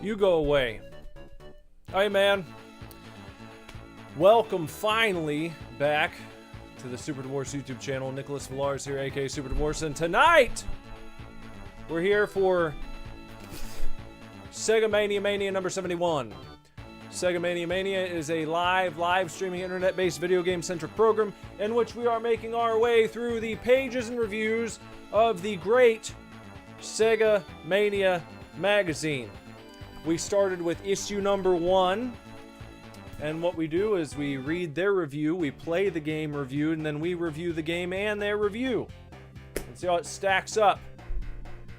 You go away. Hey, man. Welcome finally back to the Super Divorce YouTube channel. Nicholas Villars here, aka Super Divorce, and tonight we're here for Sega Mania number 71. Sega Mania is a live streaming internet-based video game-centric program in which we are making our way through the pages and reviews of the great Sega Mania magazine. We started with issue number 1, and what we do is we read their review, we play the game reviewed, and then we review the game and their review. And see how it stacks up,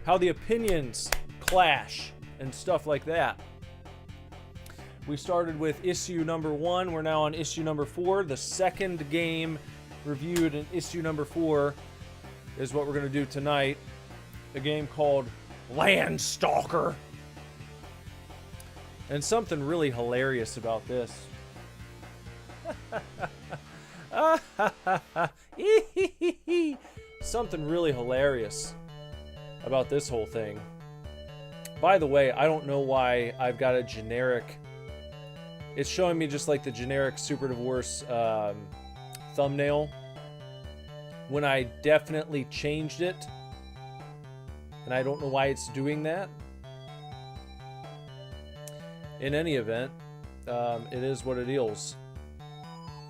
how the opinions clash, and stuff like that. We started with issue number 1, we're now on issue number 4. The second game reviewed in issue number 4 is what we're going to do tonight. A game called Landstalker. And something really hilarious about this. Something really hilarious about this whole thing. By the way, I don't know why I've got a generic... It's showing me just like the generic Super Divorce thumbnail. When I definitely changed it. And I don't know why it's doing that. In any event, it is what it is.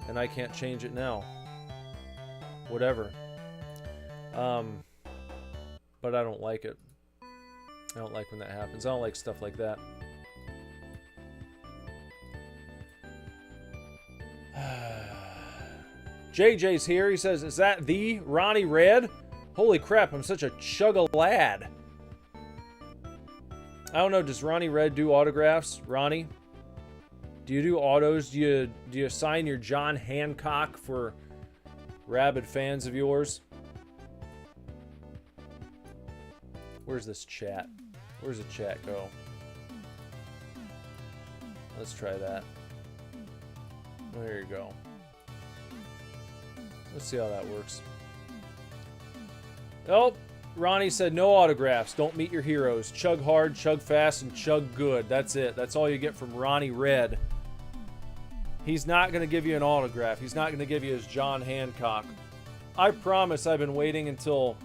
And I can't change it now. Whatever. But I don't like it. I don't like when that happens. I don't like stuff like that. JJ's here. He says, is that the Ronnie Red? Holy crap, I'm such a chug-a-lad. I don't know, does Ronnie Red do autographs? Ronnie? Do you do autos? Do you sign your John Hancock for rabid fans of yours? Where's this chat? Where's the chat go? Let's try that. There you go. Let's see how that works. Oh, Ronnie said no autographs. Don't meet your heroes. Chug hard, chug fast, and chug good. That's it. That's all you get from Ronnie Red. He's not going to give you an autograph. He's not going to give you his John Hancock. I promise I've been waiting until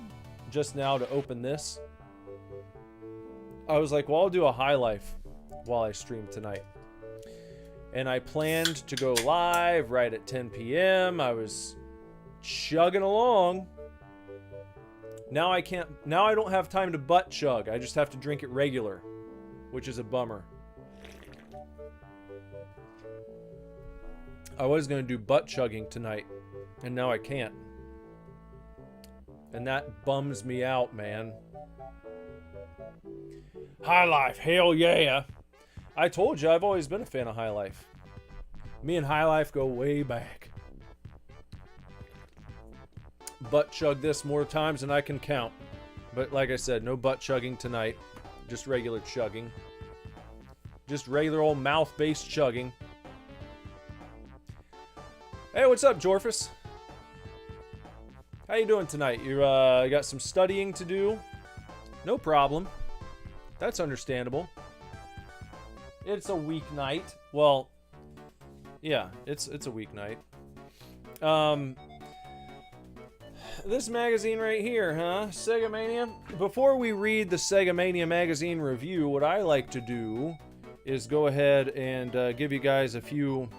just now to open this. I was like, well, I'll do a high life while I stream tonight. And I planned to go live right at 10 p.m. I was chugging along. Now I can't. Now I don't have time to butt chug. I just have to drink it regular, which is a bummer. I was going to do butt chugging tonight, and now I can't. And that bums me out, man. High Life, hell yeah. I told you I've always been a fan of High Life. Me and High Life go way back. Butt chug this more times than I can count. But like I said, no butt chugging tonight. Just regular chugging. Just regular old mouth-based chugging. Hey, what's up, Jorfus? How you doing tonight? You got some studying to do? No problem. That's understandable. It's a weeknight. Well, yeah, it's a weeknight. This magazine right here, huh? Sega Mania. Before we read the Sega Mania magazine review, what I like to do is go ahead and give you guys a few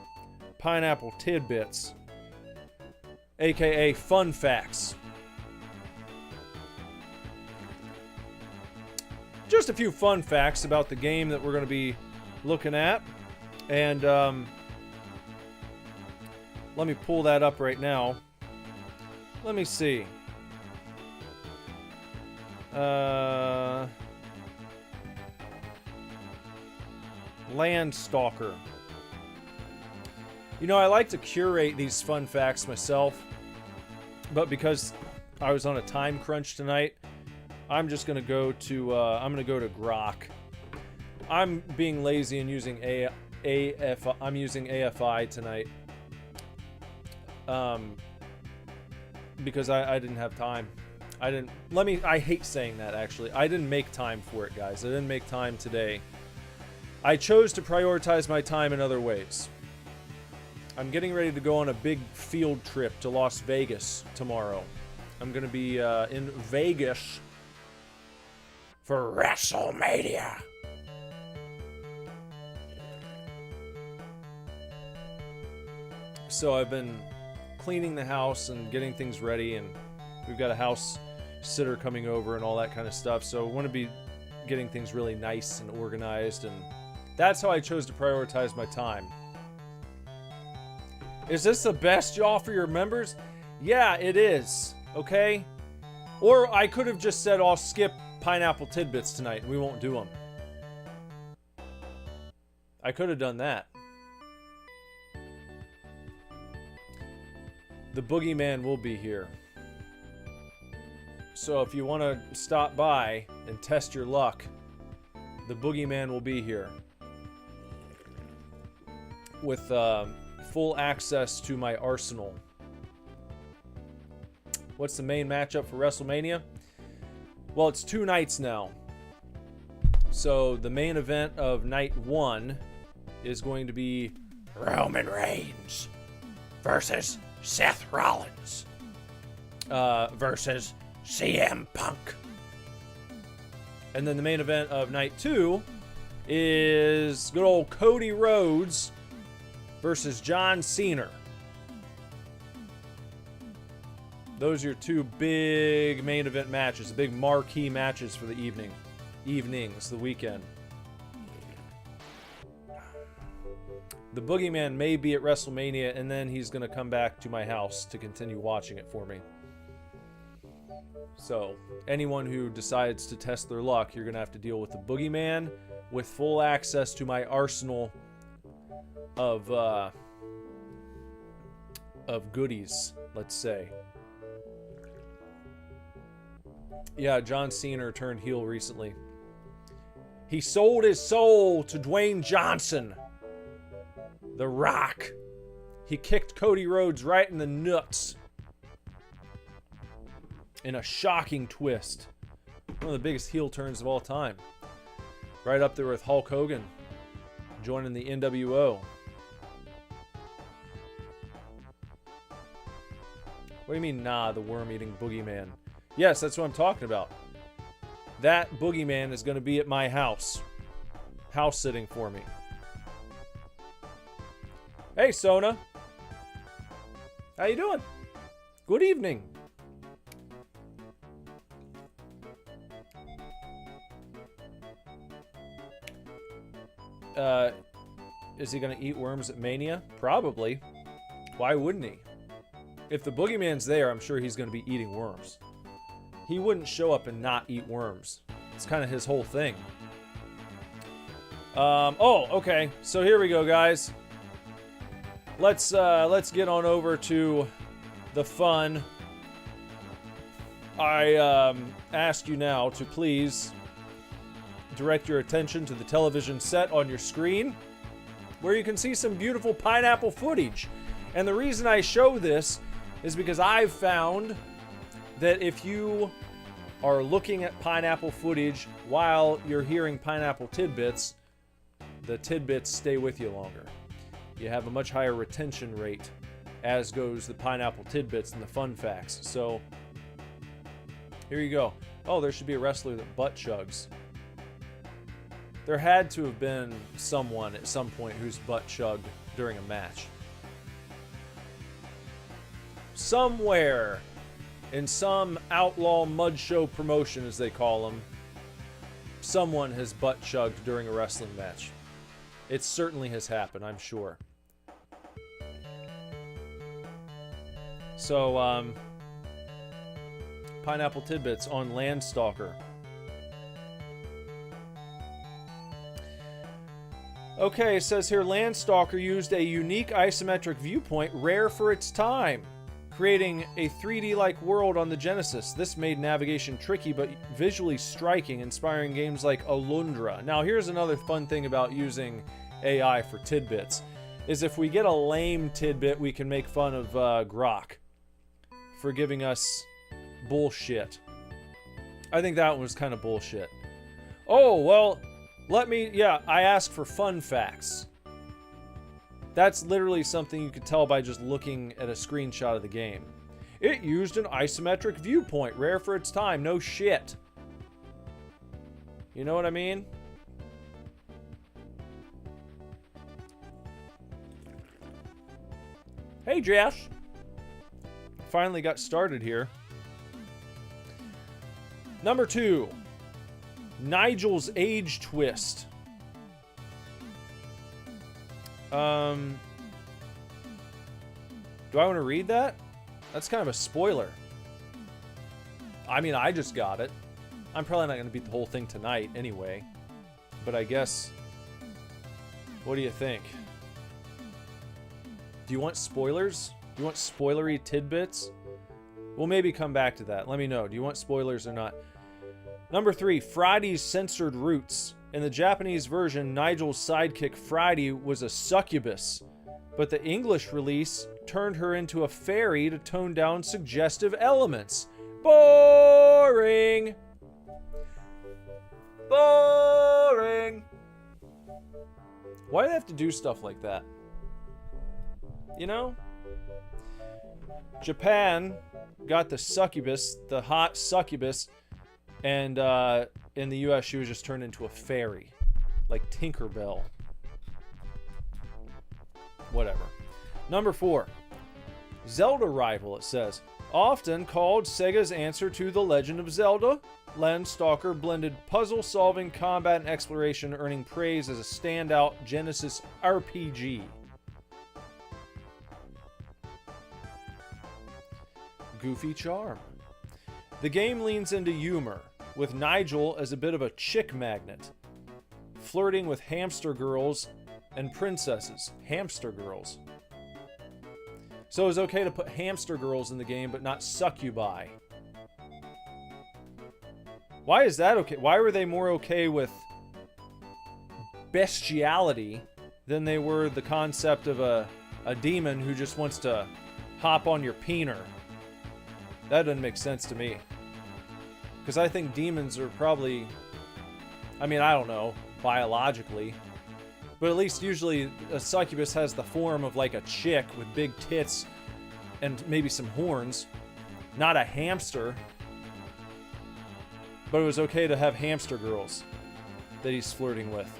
pineapple tidbits. aka Fun Facts. Just a few fun facts about the game that we're going to be looking at. And let me pull that up right now. Let me see. Landstalker. You know, I like to curate these fun facts myself, but because I was on a time crunch tonight, I'm just gonna go to Grok. I'm being lazy and using I'm using AFI tonight. Because I didn't have time. I hate saying that, actually. I didn't make time for it, guys. I didn't make time today. I chose to prioritize my time in other ways. I'm getting ready to go on a big field trip to Las Vegas tomorrow. I'm gonna be in Vegas for WrestleMania. So I've been cleaning the house and getting things ready, and we've got a house sitter coming over and all that kind of stuff. So I want to be getting things really nice and organized, and that's how I chose to prioritize my time. Is this the best you offer your members? Yeah, it is. Okay? Or I could have just said, I'll skip pineapple tidbits tonight and we won't do them. I could have done that. The boogeyman will be here. So if you want to stop by and test your luck, the boogeyman will be here. With full access to my arsenal. What's the main matchup for WrestleMania? Well, it's 2 nights now. So the main event of night 1 is going to be Roman Reigns versus Seth Rollins versus CM Punk. And then the main event of night 2 is good old Cody Rhodes versus John Cena. Those are your 2 big main event matches, the big marquee matches for the evenings, the weekend. The boogeyman may be at WrestleMania, and then he's going to come back to my house to continue watching it for me. So, anyone who decides to test their luck, you're going to have to deal with the boogeyman with full access to my arsenal of goodies, let's say. Yeah, John Cena turned heel recently. He sold his soul to Dwayne Johnson, The Rock. He kicked Cody Rhodes right in the nuts in a shocking twist. One of the biggest heel turns of all time. Right up there with Hulk Hogan joining the NWO. What do you mean, nah, the worm-eating boogeyman? Yes, that's what I'm talking about. That boogeyman is going to be at my house. House sitting for me. Hey, Sona. How you doing? Good evening. Is he going to eat worms at Mania? Probably. Why wouldn't he? If the boogeyman's there, I'm sure he's going to be eating worms. He wouldn't show up and not eat worms. It's kind of his whole thing. Oh, okay. So here we go, guys. Let's get on over to the fun. I ask you now to please direct your attention to the television set on your screen, where you can see some beautiful pineapple footage. And the reason I show this is because I've found that if you are looking at pineapple footage while you're hearing pineapple tidbits, the tidbits stay with you longer. You have a much higher retention rate, as goes the pineapple tidbits and the fun facts. So, here you go. Oh, there should be a wrestler that butt chugs. There had to have been someone at some point whose butt chugged during a match. somewhere in some outlaw mud show promotion, as they call them, someone has butt chugged during a wrestling match. It certainly has happened, I'm sure. So, pineapple tidbits on Landstalker. Okay, it says here, Landstalker used a unique isometric viewpoint rare for its time, creating a 3D-like world on the Genesis. This made navigation tricky but visually striking, inspiring games like Alundra. Now, here's another fun thing about using AI for tidbits, is if we get a lame tidbit, we can make fun of Grok for giving us bullshit. I think that one was kind of bullshit. Oh, well, I asked for fun facts. That's literally something you could tell by just looking at a screenshot of the game. It used an isometric viewpoint, rare for its time. No shit. You know what I mean? Hey, Josh. Finally got started here. Number 2. Nigel's age twist. Do I want to read that? That's kind of a spoiler. I mean, I just got it. I'm probably not going to beat the whole thing tonight anyway. But I guess... What do you think? Do you want spoilers? Do you want spoilery tidbits? We'll maybe come back to that. Let me know. Do you want spoilers or not? Number 3, Friday's censored roots. In the Japanese version, Nigel's sidekick Friday was a succubus, but the English release turned her into a fairy to tone down suggestive elements. Boring! Boring! Why do they have to do stuff like that? You know? Japan got the succubus, the hot succubus, and in the US she was just turned into a fairy. Like Tinkerbell. Whatever. Number 4. Zelda rival, it says. Often called Sega's answer to The Legend of Zelda, Landstalker blended puzzle-solving, combat, and exploration, earning praise as a standout Genesis RPG. Goofy charm. The game leans into humor, with Nigel as a bit of a chick magnet, flirting with hamster girls and princesses. Hamster girls. So it was okay to put hamster girls in the game, but not succubi. Why is that okay? Why were they more okay with bestiality than they were the concept of a demon who just wants to hop on your peener? That doesn't make sense to me. Because I think demons are probably... I mean, I don't know, biologically. But at least usually a succubus has the form of like a chick with big tits and maybe some horns. Not a hamster. But it was okay to have hamster girls that he's flirting with.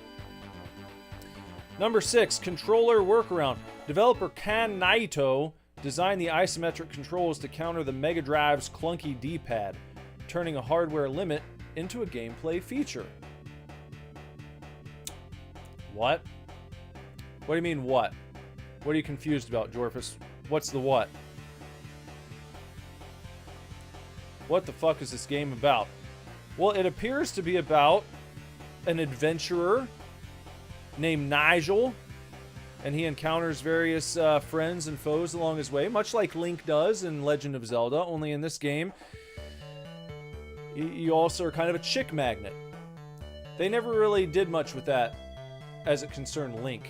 Number 6, controller workaround. Developer Kan Naito designed the isometric controls to counter the Mega Drive's clunky D-pad, turning a hardware limit into a gameplay feature. What? What do you mean, what? What are you confused about, Jorphus? What's the what? What the fuck is this game about? Well, it appears to be about an adventurer named Nigel, and he encounters various friends and foes along his way, much like Link does in Legend of Zelda, only in this game, you also are kind of a chick magnet. They never really did much with that as it concerned Link.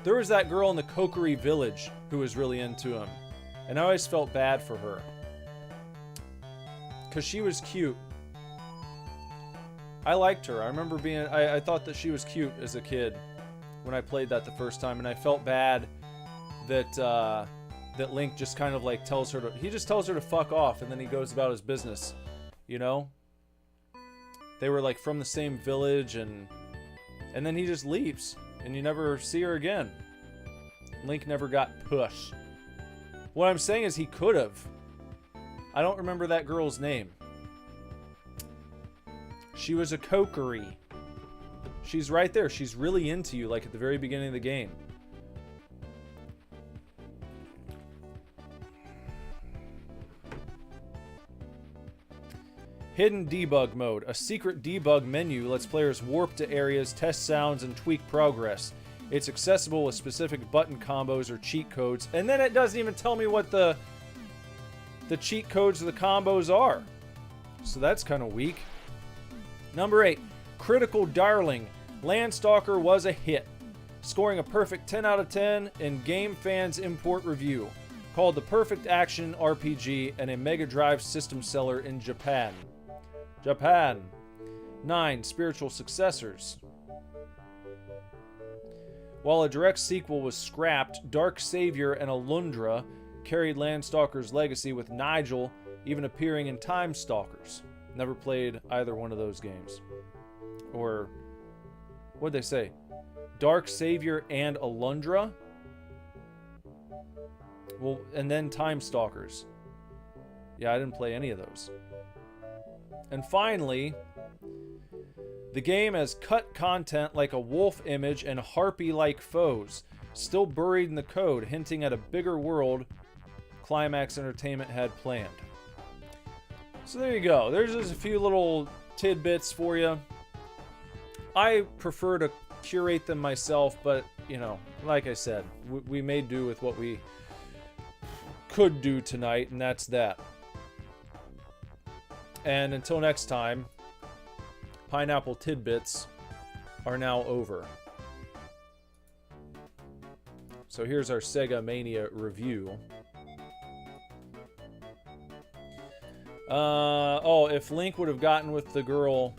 There was that girl in the Kokiri village who was really into him, and I always felt bad for her. Because she was cute. I liked her. I remember I thought that she was cute as a kid when I played that the first time, and I felt bad that that Link just kind of like tells her to... He just tells her to fuck off, and then he goes about his business, you know? They were like from the same village, and then he just leaves, and you never see her again. Link never got pushed. What I'm saying is he could have. I don't remember that girl's name. She was a Kokiri. She's right there. She's really into you, like at the very beginning of the game. Hidden debug mode. A secret debug menu lets players warp to areas, test sounds, and tweak progress. It's accessible with specific button combos or cheat codes. And then it doesn't even tell me what the cheat codes or the combos are. So that's kind of weak. Number 8. Critical Darling. Landstalker was a hit, scoring a perfect 10 out of 10 in Game Fans Import Review. Called the perfect action RPG and a Mega Drive system seller in Japan. 9. Spiritual successors. While a direct sequel was scrapped, Dark Savior and Alundra carried Landstalker's legacy, with Nigel even appearing in Time Stalkers. Never played either one of those games. Or, what'd they say? Dark Savior and Alundra? Well, and then Time Stalkers. Yeah, I didn't play any of those. And finally, the game has cut content like a wolf image and harpy-like foes, still buried in the code, hinting at a bigger world Climax Entertainment had planned. So there you go. There's just a few little tidbits for you. I prefer to curate them myself, but, you know, like I said, we may do with what we could do tonight, and that's that. And until next time, Pineapple Tidbits are now over. So here's our Sega Mania review. Oh, if Link would have gotten with the girl,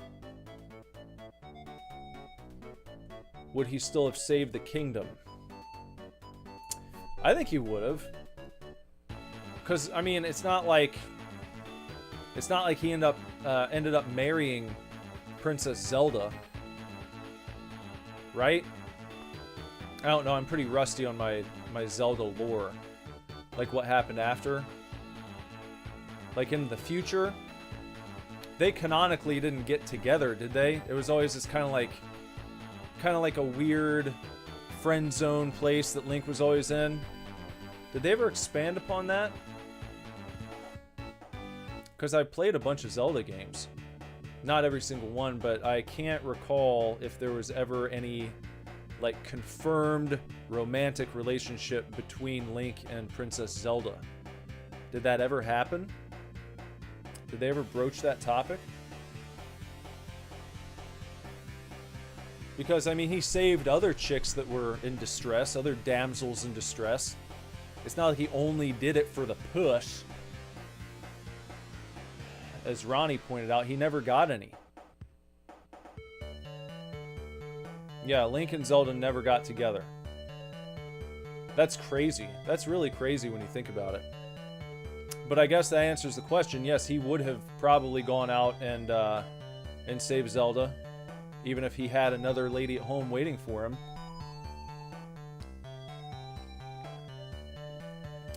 would he still have saved the kingdom? I think he would have. Because, I mean, it's not like he ended up marrying Princess Zelda. Right? I don't know, I'm pretty rusty on my Zelda lore. Like what happened after. Like in the future, they canonically didn't get together, did they? It was always this kind of like a weird friend zone place that Link was always in. Did they ever expand upon that? Because I played a bunch of Zelda games. Not every single one, but I can't recall if there was ever any like confirmed romantic relationship between Link and Princess Zelda. Did that ever happen? Did they ever broach that topic? Because, I mean, he saved other chicks that were in distress, other damsels in distress. It's not like he only did it for the push. As Ronnie pointed out, he never got any. Yeah, Link and Zelda never got together. That's crazy. That's really crazy when you think about it. But I guess that answers the question. Yes, he would have probably gone out and saved Zelda, even if he had another lady at home waiting for him.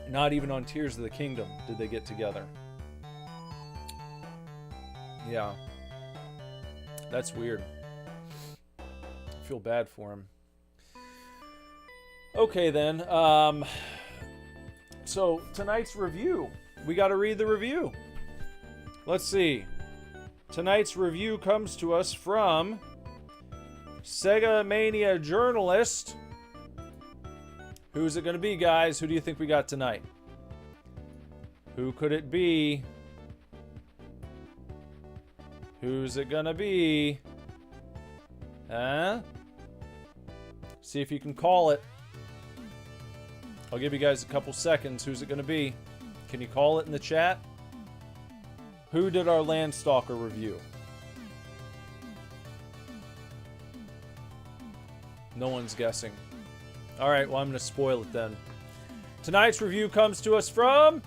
Not even on Tears of the Kingdom did they get together. Yeah. That's weird. I feel bad for him. Okay, then. So, tonight's review. We got to read the review. Let's see. Tonight's review comes to us from Sega Mania journalist. Who's it going to be, guys? Who do you think we got tonight? Who could it be? Who's it going to be? Huh? See if you can call it. I'll give you guys a couple seconds. Who's it going to be? Can you call it in the chat? Who did our Landstalker review? No one's guessing. Alright, well, I'm going to spoil it then. Tonight's review comes to us from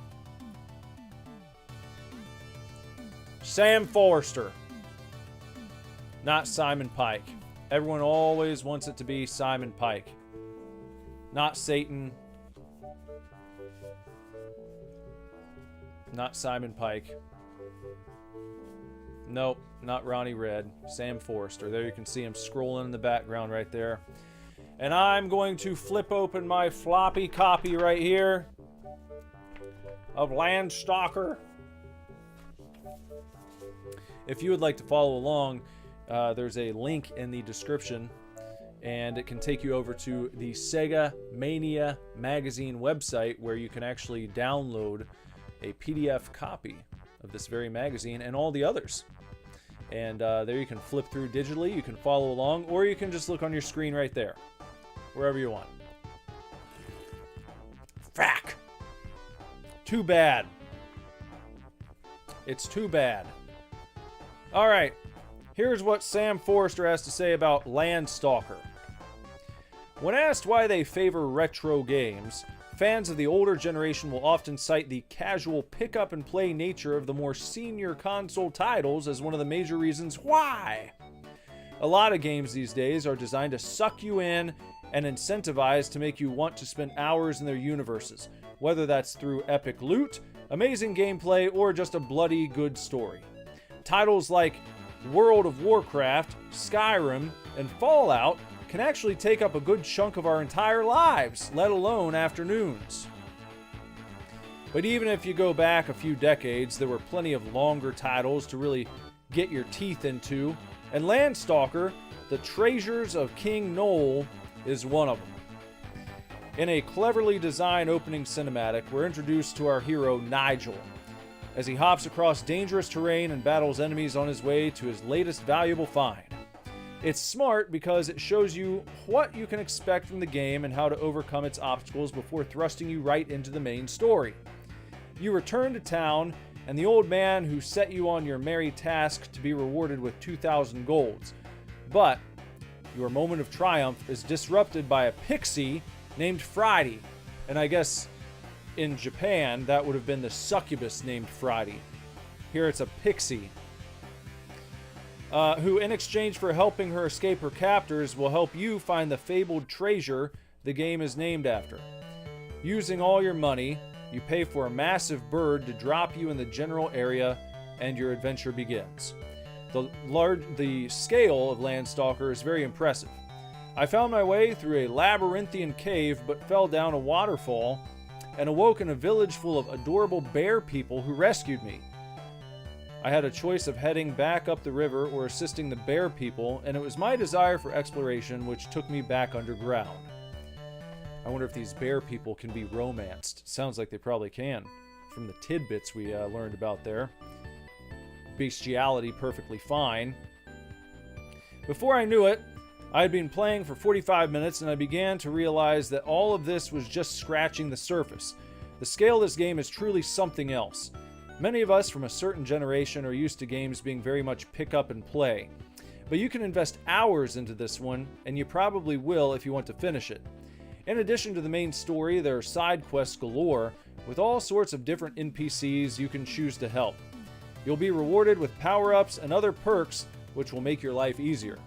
Sam Forrester. Not Simon Pike. Everyone always wants it to be Simon Pike. Not Satan. Not Simon Pike. Nope, not Ronnie Red. Sam Forrester. There you can see him scrolling in the background right there. And I'm going to flip open my floppy copy right here of Landstalker. If you would like to follow along, there's a link in the description, and it can take you over to the Sega Mania magazine website, where you can actually download a PDF copy of this very magazine and all the others. And there you can flip through digitally, you can follow along, or you can just look on your screen right there, wherever you want. Frack! Too bad. It's too bad. Alright, here's what Sam Forrester has to say about Landstalker. When asked why they favor retro games, fans of the older generation will often cite the casual pick-up-and-play nature of the more senior console titles as one of the major reasons why. A lot of games these days are designed to suck you in and incentivized to make you want to spend hours in their universes, whether that's through epic loot, amazing gameplay, or just a bloody good story. Titles like World of Warcraft, Skyrim, and Fallout can actually take up a good chunk of our entire lives, let alone afternoons. But even if you go back a few decades, there were plenty of longer titles to really get your teeth into, and Landstalker, The Treasures of King Noel, is one of them. In a cleverly designed opening cinematic, we're introduced to our hero Nigel, as he hops across dangerous terrain and battles enemies on his way to his latest valuable find. It's smart because it shows you what you can expect from the game and how to overcome its obstacles before thrusting you right into the main story. You return to town, and the old man who set you on your merry task to be rewarded with 2,000 golds. But your moment of triumph is disrupted by a pixie named Friday, and I guess in Japan that would have been the succubus named Friday. Here it's a pixie, who in exchange for helping her escape her captors will help you find the fabled treasure the game is named after. Using all your money, you pay for a massive bird to drop you in the general area, and your adventure begins. The scale of Landstalker is very impressive. I found my way through a labyrinthian cave but fell down a waterfall and awoke in a village full of adorable bear people who rescued me. I had a choice of heading back up the river or assisting the bear people, and it was my desire for exploration which took me back underground. I wonder if these bear people can be romanced. Sounds like they probably can, from the tidbits we learned about there. Bestiality perfectly fine. Before I knew it, I had been playing for 45 minutes, and I began to realize that all of this was just scratching the surface. The scale of this game is truly something else. Many of us from a certain generation are used to games being very much pick up and play. But you can invest hours into this one, and you probably will if you want to finish it. In addition to the main story, there are side quests galore, with all sorts of different NPCs you can choose to help. You'll be rewarded with power-ups and other perks, which will make your life easier.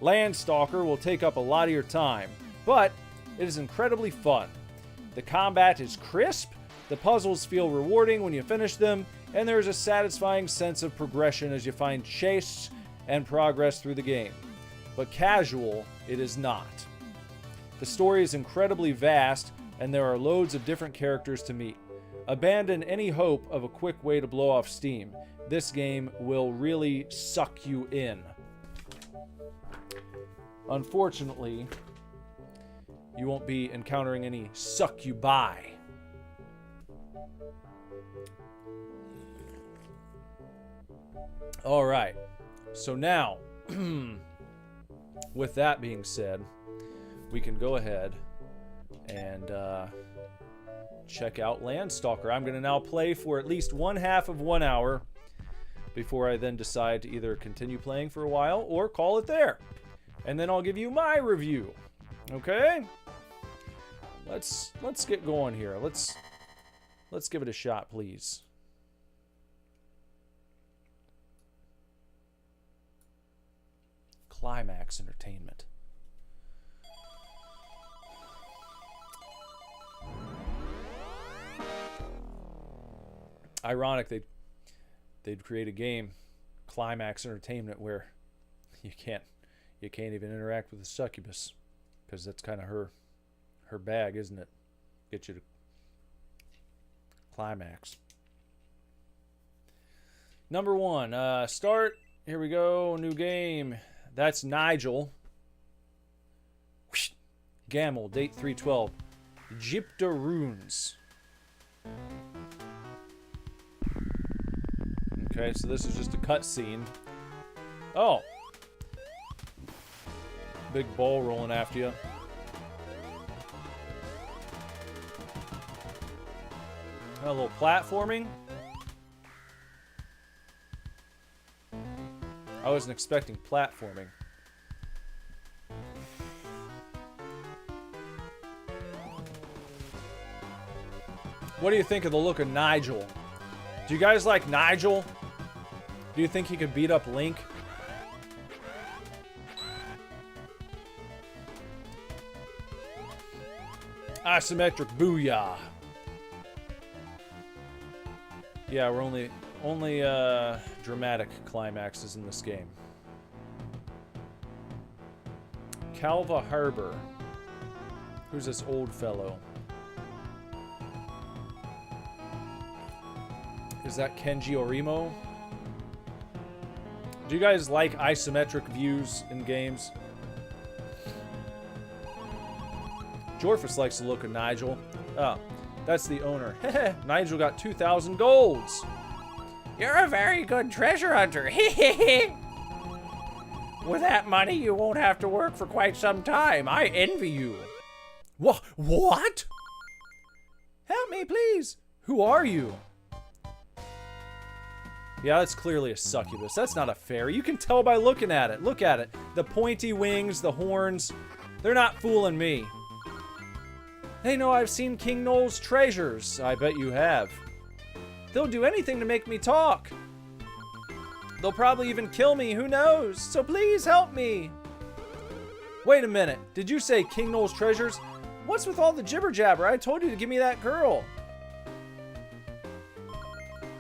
Landstalker will take up a lot of your time, but it is incredibly fun. The combat is crisp, the puzzles feel rewarding when you finish them, and there is a satisfying sense of progression as you find chests and progress through the game. But casual, it is not. The story is incredibly vast, and there are loads of different characters to meet. Abandon any hope of a quick way to blow off steam. This game will really suck you in. Unfortunately, you won't be encountering any succubi. Alright, so now, with that being said, we can go ahead and check out Landstalker. I'm going to now play for at least one half of 1 hour before I then decide to either continue playing for a while or call it there. And then I'll give you my review. Okay? Let's get going here. Let's give it a shot, please. Climax Entertainment. Ironic they'd create a game, Climax Entertainment, where you can't even interact with the succubus, because that's kind of her bag, isn't it? Get you to climax. Number 1, start. Here we go. New game. That's Nigel. Whoosh. Gamel. Date 3/12. Egypta Runes. Okay, so this is just a cutscene. Oh. Big ball rolling after you. A little platforming. I wasn't expecting platforming. What do you think of the look of Nigel? Do you guys like Nigel? Do you think he could beat up Link? Isometric booyah. Yeah, we're only dramatic climaxes in this game. Calva Harbor. Who's this old fellow? Is that Kenji Orimo? Do you guys like isometric views in games? Jorphus likes the look of Nigel. Oh, that's the owner. Nigel got 2,000 golds. You're a very good treasure hunter. With that money, you won't have to work for quite some time. I envy you. What? Help me, please. Who are you? Yeah, that's clearly a succubus. That's not a fairy. You can tell by looking at it. Look at it. The pointy wings, the horns. They're not fooling me. Hey, no, I've seen King Noel's treasures. I bet you have. They'll do anything to make me talk. They'll probably even kill me, who knows? So please help me. Wait a minute. Did you say King Noel's treasures? What's with all the jibber jabber? I told you to give me that girl.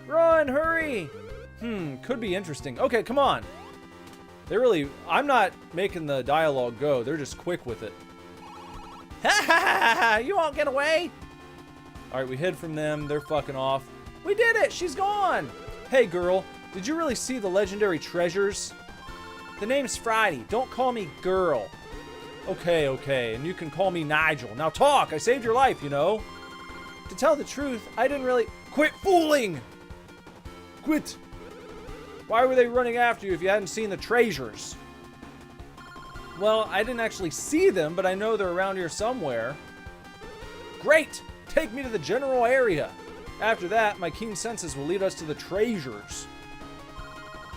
Run, hurry. Could be interesting. Okay, come on. I'm not making the dialogue go. They're just quick with it. Ha ha ha ha! You won't get away! Alright, we hid from them. They're fucking off. We did it! She's gone! Hey, girl. Did you really see the legendary treasures? The name's Friday. Don't call me girl. Okay. And you can call me Nigel. Now talk! I saved your life, you know. To tell the truth, I didn't really... Quit fooling! Quit! Why were they running after you if you hadn't seen the treasures? Well, I didn't actually see them, but I know they're around here somewhere. Great! Take me to the general area. After that, my keen senses will lead us to the treasures.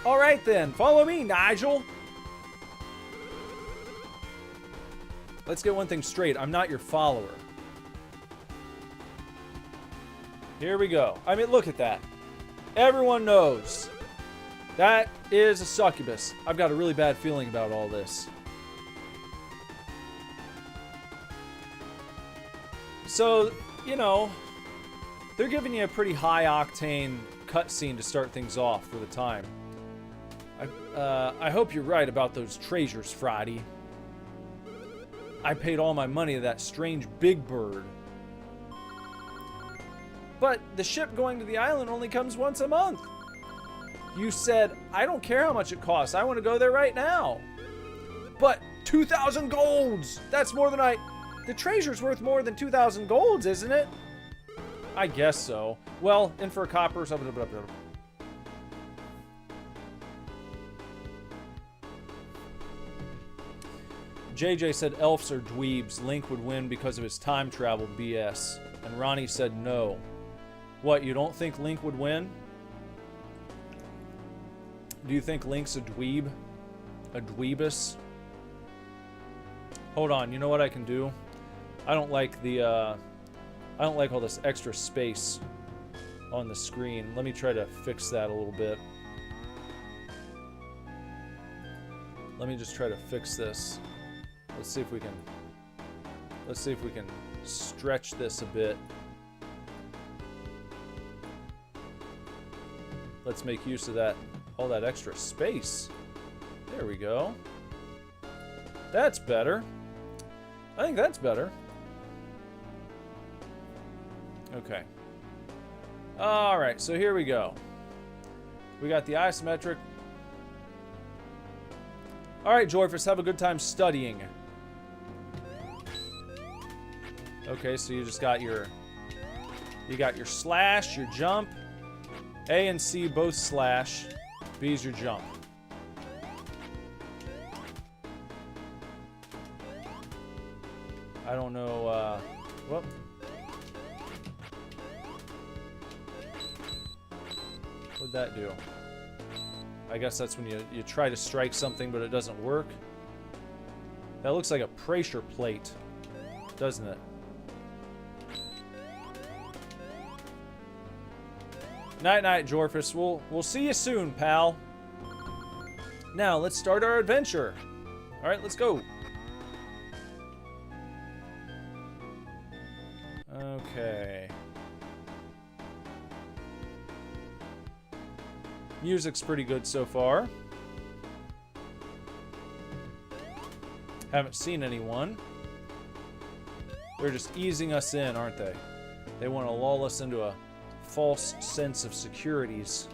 Alright then, follow me, Nigel! Let's get one thing straight. I'm not your follower. Here we go. I mean, look at that. Everyone knows. That is a succubus. I've got a really bad feeling about all this. So, you know, they're giving you a pretty high-octane cutscene to start things off for the time. I hope you're right about those treasures, Friday. I paid all my money to that strange big bird. But the ship going to the island only comes once a month. You said, I don't care how much it costs. I want to go there right now. But 2,000 golds! That's more than The treasure's worth more than 2,000 golds, isn't it? I guess so. Well, in for a copper. JJ said elves are dweebs. Link would win because of his time travel BS. And Ronnie said no. What, you don't think Link would win? Do you think Link's a dweeb? A dweebus? Hold on, you know what I can do? I don't like all this extra space on the screen. Let me try to fix that a little bit. Let me just try to fix this. Let's see if we can stretch this a bit. let's make use of that, all that extra space. There we go. That's better. I think that's better. Okay. Alright, so here we go. We got the isometric. Alright, Joyfus, have a good time studying. Okay, so you just got your... You got your slash, your jump. A and C both slash. B is your jump. I don't know, whoop. What'd that do? I guess that's when you try to strike something, but it doesn't work. That looks like a pressure plate, doesn't it? Night-night, Jorfus. We'll see you soon, pal. Now, let's start our adventure. Alright, let's go. Okay. Music's pretty good so far. Haven't seen anyone. They're just easing us in, aren't they? They want to lull us into a false sense of securities.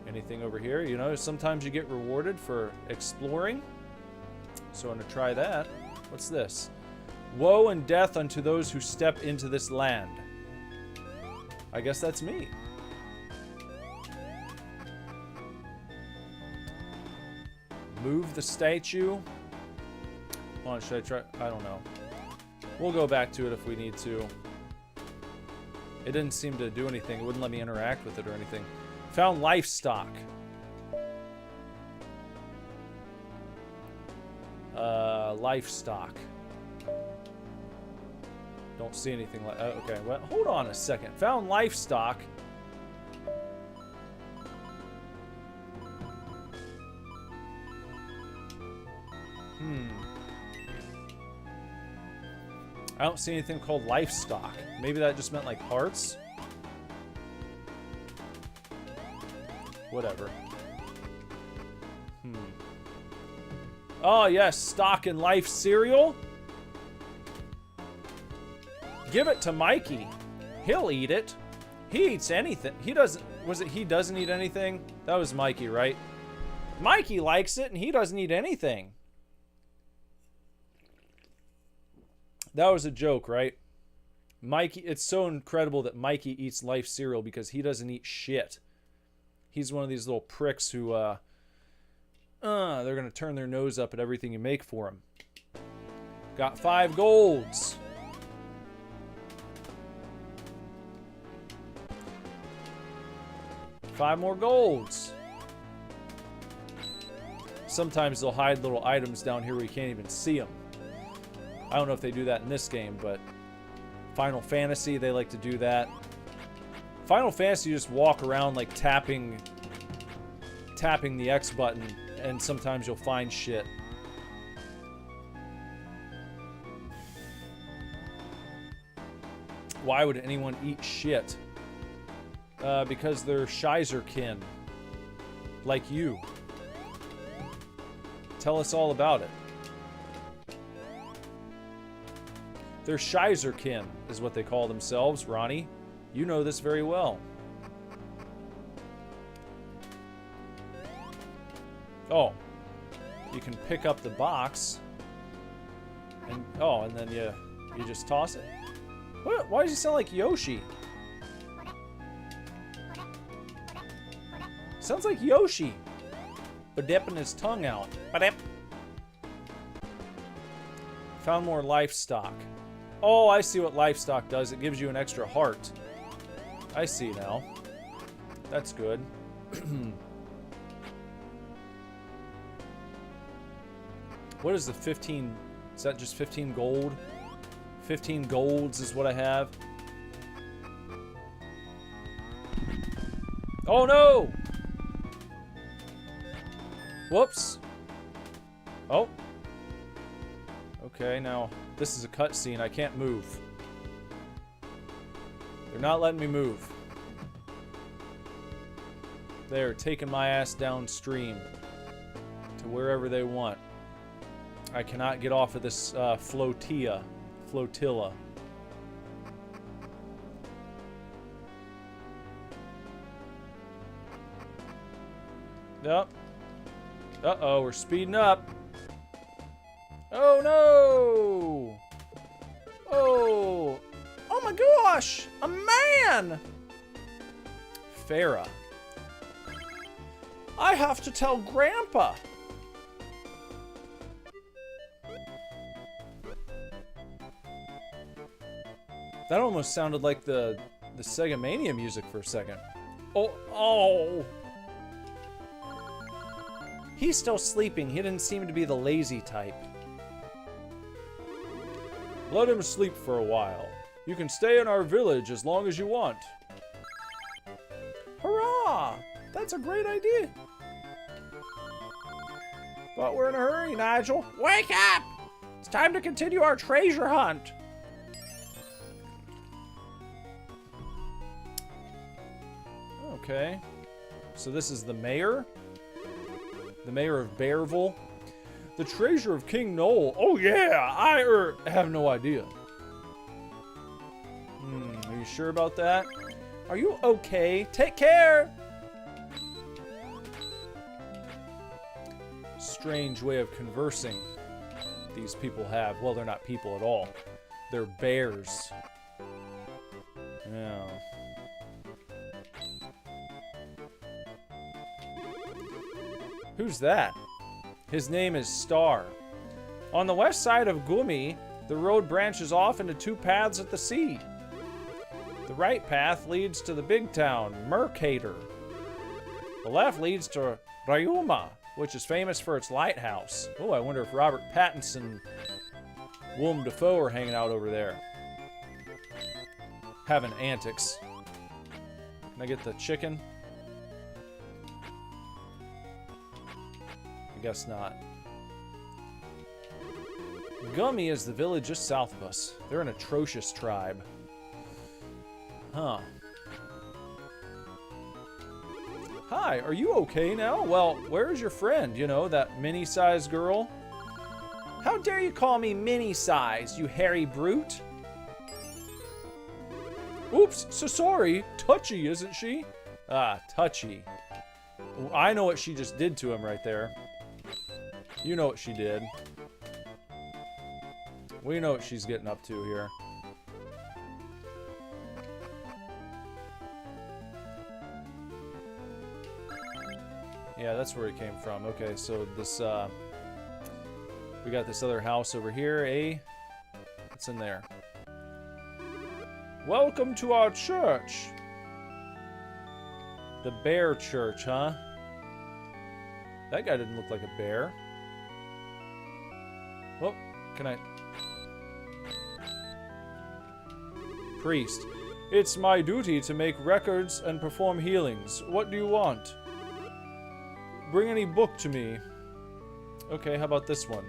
Anything over here? You know, sometimes you get rewarded for exploring. So I'm going to try that. What's this? Woe and death unto those who step into this land. I guess that's me. Move the statue. Hold on, should I try? I don't know. We'll go back to it if we need to. It didn't seem to do anything. It wouldn't let me interact with it or anything. Found livestock. Livestock. Don't see anything like... okay, well, hold on a second. Found livestock. I don't see anything called livestock. Maybe that just meant like hearts? Whatever. Oh, yes. Stock and life cereal. Give it to Mikey. He'll eat it. He eats anything. He doesn't... Was it he doesn't eat anything? That was Mikey, right? Mikey likes it and he doesn't eat anything. That was a joke, right? Mikey... It's so incredible that Mikey eats life cereal because he doesn't eat shit. He's one of these little pricks who, they're going to turn their nose up at everything you make for him. Got 5 golds. Five more golds. Sometimes they'll hide little items down here where you can't even see them. I don't know if they do that in this game, but Final Fantasy, they like to do that. Final Fantasy, you just walk around like tapping the X button, and sometimes you'll find shit. Why would anyone eat shit? Because they're Shizerkin. Like you. Tell us all about it. They're Shizerkin, is what they call themselves, Ronnie. You know this very well. Oh. You can pick up the box. And oh, and then you just toss it. What? Why does he sound like Yoshi? Sounds like Yoshi. Ba-dipping his tongue out. Ba-dip. Found more livestock. Oh, I see what livestock does. It gives you an extra heart. I see now. That's good. What is the 15? Is that just 15 gold? 15 golds is what I have. Oh no! Whoops. Oh. Okay, now this is a cutscene. I can't move. They're not letting me move. They're taking my ass downstream to wherever they want. I cannot get off of this flotilla. Yep. Uh-oh, we're speeding up. Oh, no! Oh! Oh my gosh! A man! Farah. I have to tell Grandpa. That almost sounded like the Sega Mania music for a second. Oh! He's still sleeping. He didn't seem to be the lazy type. Let him sleep for a while. You can stay in our village as long as you want. Hurrah! That's a great idea. But we're in a hurry, Nigel. Wake up! It's time to continue our treasure hunt. Okay. So this is the mayor? The mayor of Bearville? The treasure of King Noel. Oh yeah! I have no idea. Are you sure about that? Are you okay? Take care! Strange way of conversing these people have. Well, they're not people at all. They're bears. Yeah. Who's that? His name is Star. On the west side of Gumi, the road branches off into two paths at the sea. The right path leads to the big town, Mercator. The left leads to Ryuma, which is famous for its lighthouse. Oh, I wonder if Robert Pattinson and Willem Dafoe are hanging out over there. Having antics. Can I get the chicken? I guess not. Gummy is the village just south of us. They're an atrocious tribe. Huh. Hi, are you okay now? Well, where's your friend? You know, that mini-sized girl? How dare you call me mini-sized, you hairy brute? Oops, so sorry. Touchy, isn't she? Ah, touchy. I know what she just did to him right there. You know what she did. We know what she's getting up to here. Yeah, that's where he came from. Okay, so this, we got this other house over here, eh? What's in there? Welcome to our church. The bear church, huh? That guy didn't look like a bear. Oh, can I? Priest. It's my duty to make records and perform healings. What do you want? Bring any book to me. Okay, how about this one?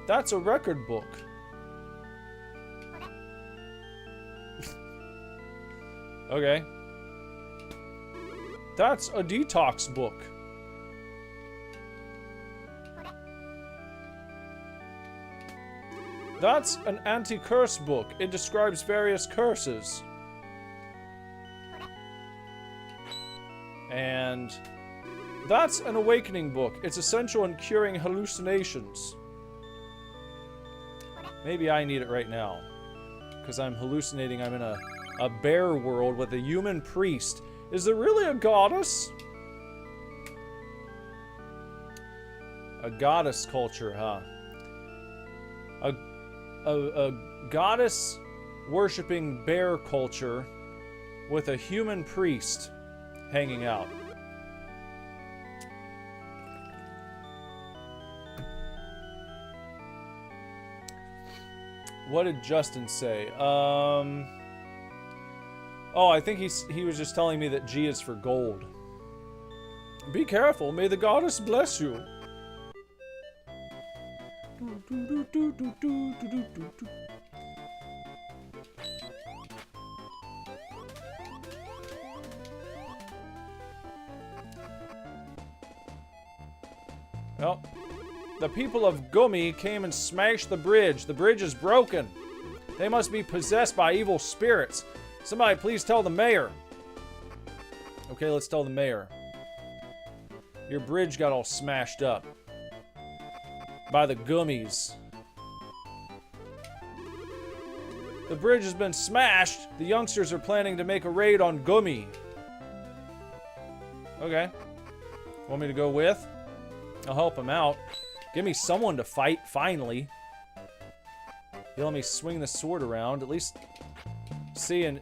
That's a record book. Okay. That's a detox book. That's an anti-curse book. It describes various curses. And that's an awakening book. It's essential in curing hallucinations. Maybe I need it right now. Because I'm hallucinating. I'm in a bear world with a human priest. Is there really a goddess? A goddess culture, huh? A goddess worshipping bear culture with a human priest hanging out. What did Justin say? Oh, I think he was just telling me that G is for gold. Be careful, may the goddess bless you. Well, the people of Gummy came and smashed the bridge. The bridge is broken. They must be possessed by evil spirits. Somebody please tell the mayor. Okay, let's tell the mayor. Your bridge got all smashed up by the Gummies. The bridge has been smashed. The youngsters are planning to make a raid on Gummy. Okay. Want me to go with? I'll help him out. Give me someone to fight, finally. You let me swing the sword around, at least. See, and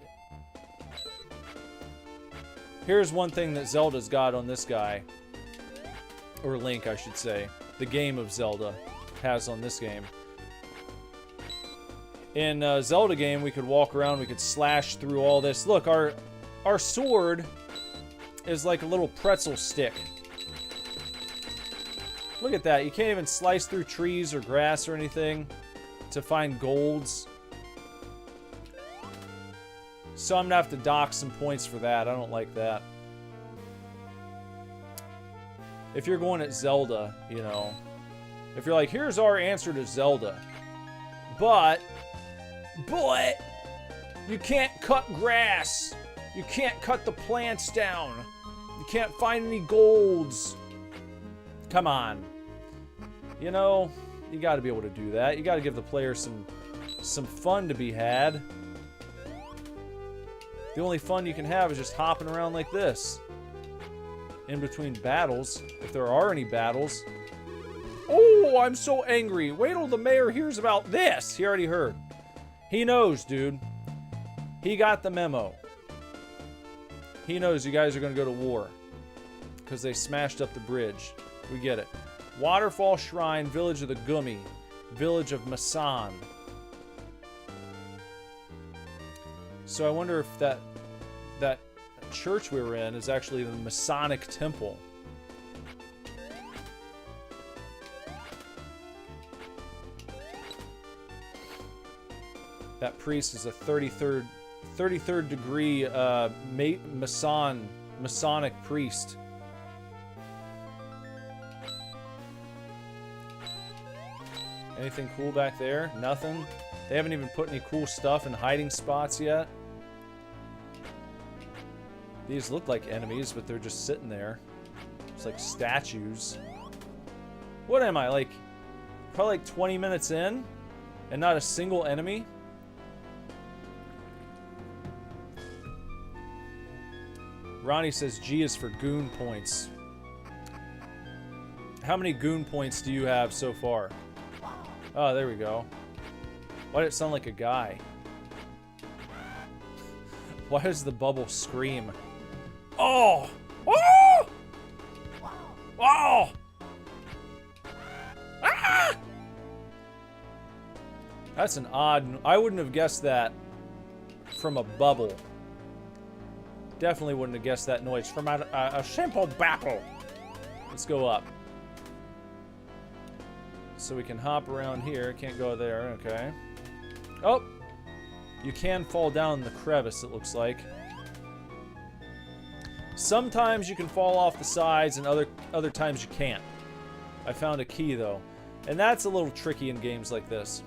here's one thing that Zelda's got on this guy. Or Link, I should say. The game of Zelda has on this game. In Zelda game, we could walk around, we could slash through all this. Look, our sword is like a little pretzel stick. Look at that. You can't even slice through trees or grass or anything to find golds. So I'm gonna have to dock some points for that. I don't like that. If you're going at Zelda, you know, if you're like, here's our answer to Zelda, but you can't cut grass. You can't cut the plants down. You can't find any golds. Come on. You know, you got to be able to do that. You got to give the player some fun to be had. The only fun you can have is just hopping around like this. In between battles, if there are any battles. Oh, I'm so angry. Wait till the mayor hears about this. He already heard. He knows, dude. He got the memo. He knows you guys are going to go to war. Because they smashed up the bridge. We get it. Waterfall Shrine, Village of the Gummy. Village of Masan. So I wonder if that church we were in is actually the Masonic Temple. That priest is a 33rd degree Masonic priest. Anything cool back there? Nothing. They haven't even put any cool stuff in hiding spots yet. These look like enemies, but they're just sitting there. It's like statues. What am I, like, probably like 20 minutes in? And not a single enemy? Ronnie says G is for goon points. How many goon points do you have so far? Oh, there we go. Why did it sound like a guy? Why does the bubble scream? Oh! Oh! Oh! Ah! That's an odd... I wouldn't have guessed that from a bubble. Definitely wouldn't have guessed that noise from a simple battle. Let's go up. So we can hop around here. Can't go there. Okay. Oh! You can fall down the crevice, it looks like. Sometimes you can fall off the sides, and other times you can't. I found a key, though. And that's a little tricky in games like this.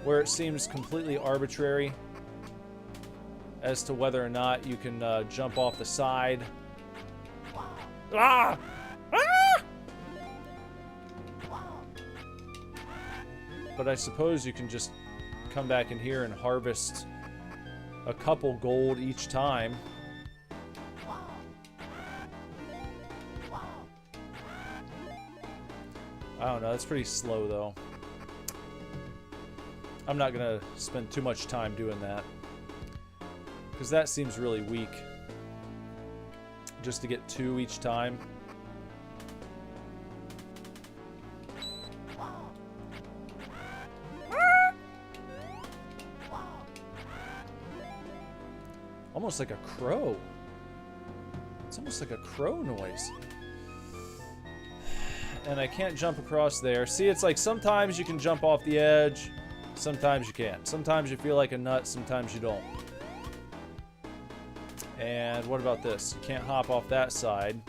Where it seems completely arbitrary as to whether or not you can jump off the side. Ah! Ah! But I suppose you can just come back in here and harvest a couple gold each time. I don't know, that's pretty slow though. I'm not gonna spend too much time doing that, because that seems really weak. Just to get 2 each time. Almost like a crow. It's almost like a crow noise. And I can't jump across there. See, it's like sometimes you can jump off the edge, sometimes you can't. Sometimes you feel like a nut, sometimes you don't. And what about this? You can't hop off that side.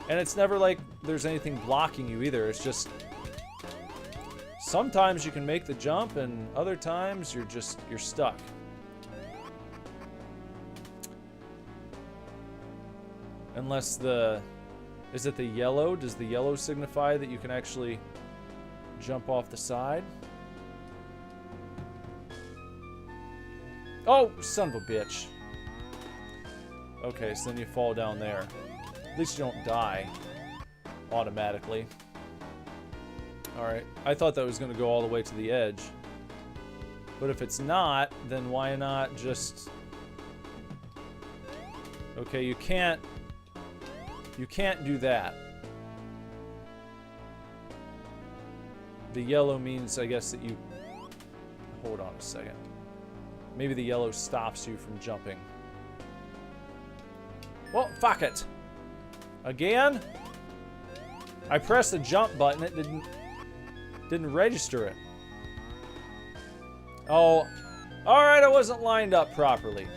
And it's never like there's anything blocking you either. It's just sometimes you can make the jump and other times you're stuck. Unless is it the yellow? Does the yellow signify that you can actually jump off the side? Oh, son of a bitch. Okay, so then you fall down there. At least you don't die automatically. Alright, I thought that was going to go all the way to the edge. But if it's not, then why not just... Okay, you can't do that. The yellow means, I guess, that you... Hold on a second. Maybe the yellow stops you from jumping. Well, fuck it. Again? I pressed the jump button, it didn't register it. Oh, alright, I wasn't lined up properly.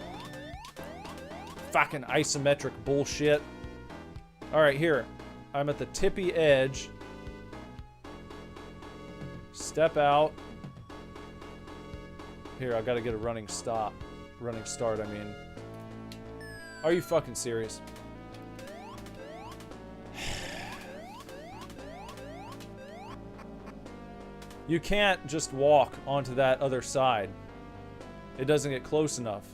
Fucking isometric bullshit. Alright, here. I'm at the tippy edge. Step out. Here, I've got to get a running start, I mean. Are you fucking serious? You can't just walk onto that other side. It doesn't get close enough.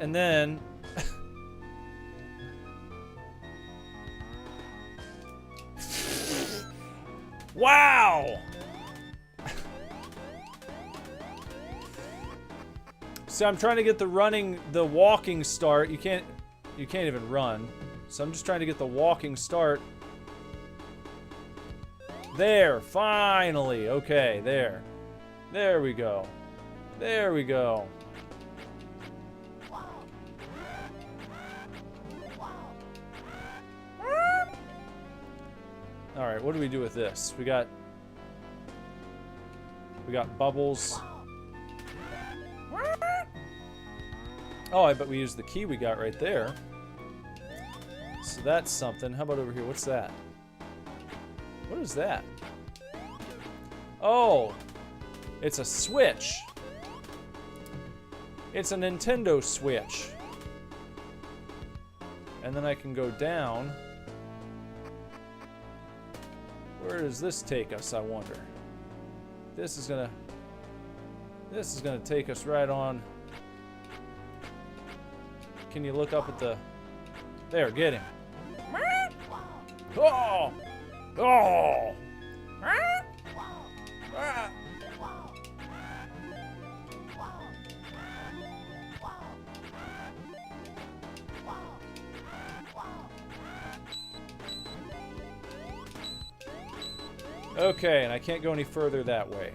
And then... Wow! So I'm trying to get the walking start. You can't even run. So I'm just trying to get the walking start. There, finally. Okay, there. There we go. There we go. Alright, what do we do with this? We got bubbles. Oh, I bet we used the key we got right there. So that's something. How about over here? What's that? What is that? Oh, it's a Switch. It's a Nintendo Switch. And then I can go down. Where does this take us, I wonder? This is gonna take us right on. Can you look up at the... There, get him. Oh! Oh! Okay, and I can't go any further that way.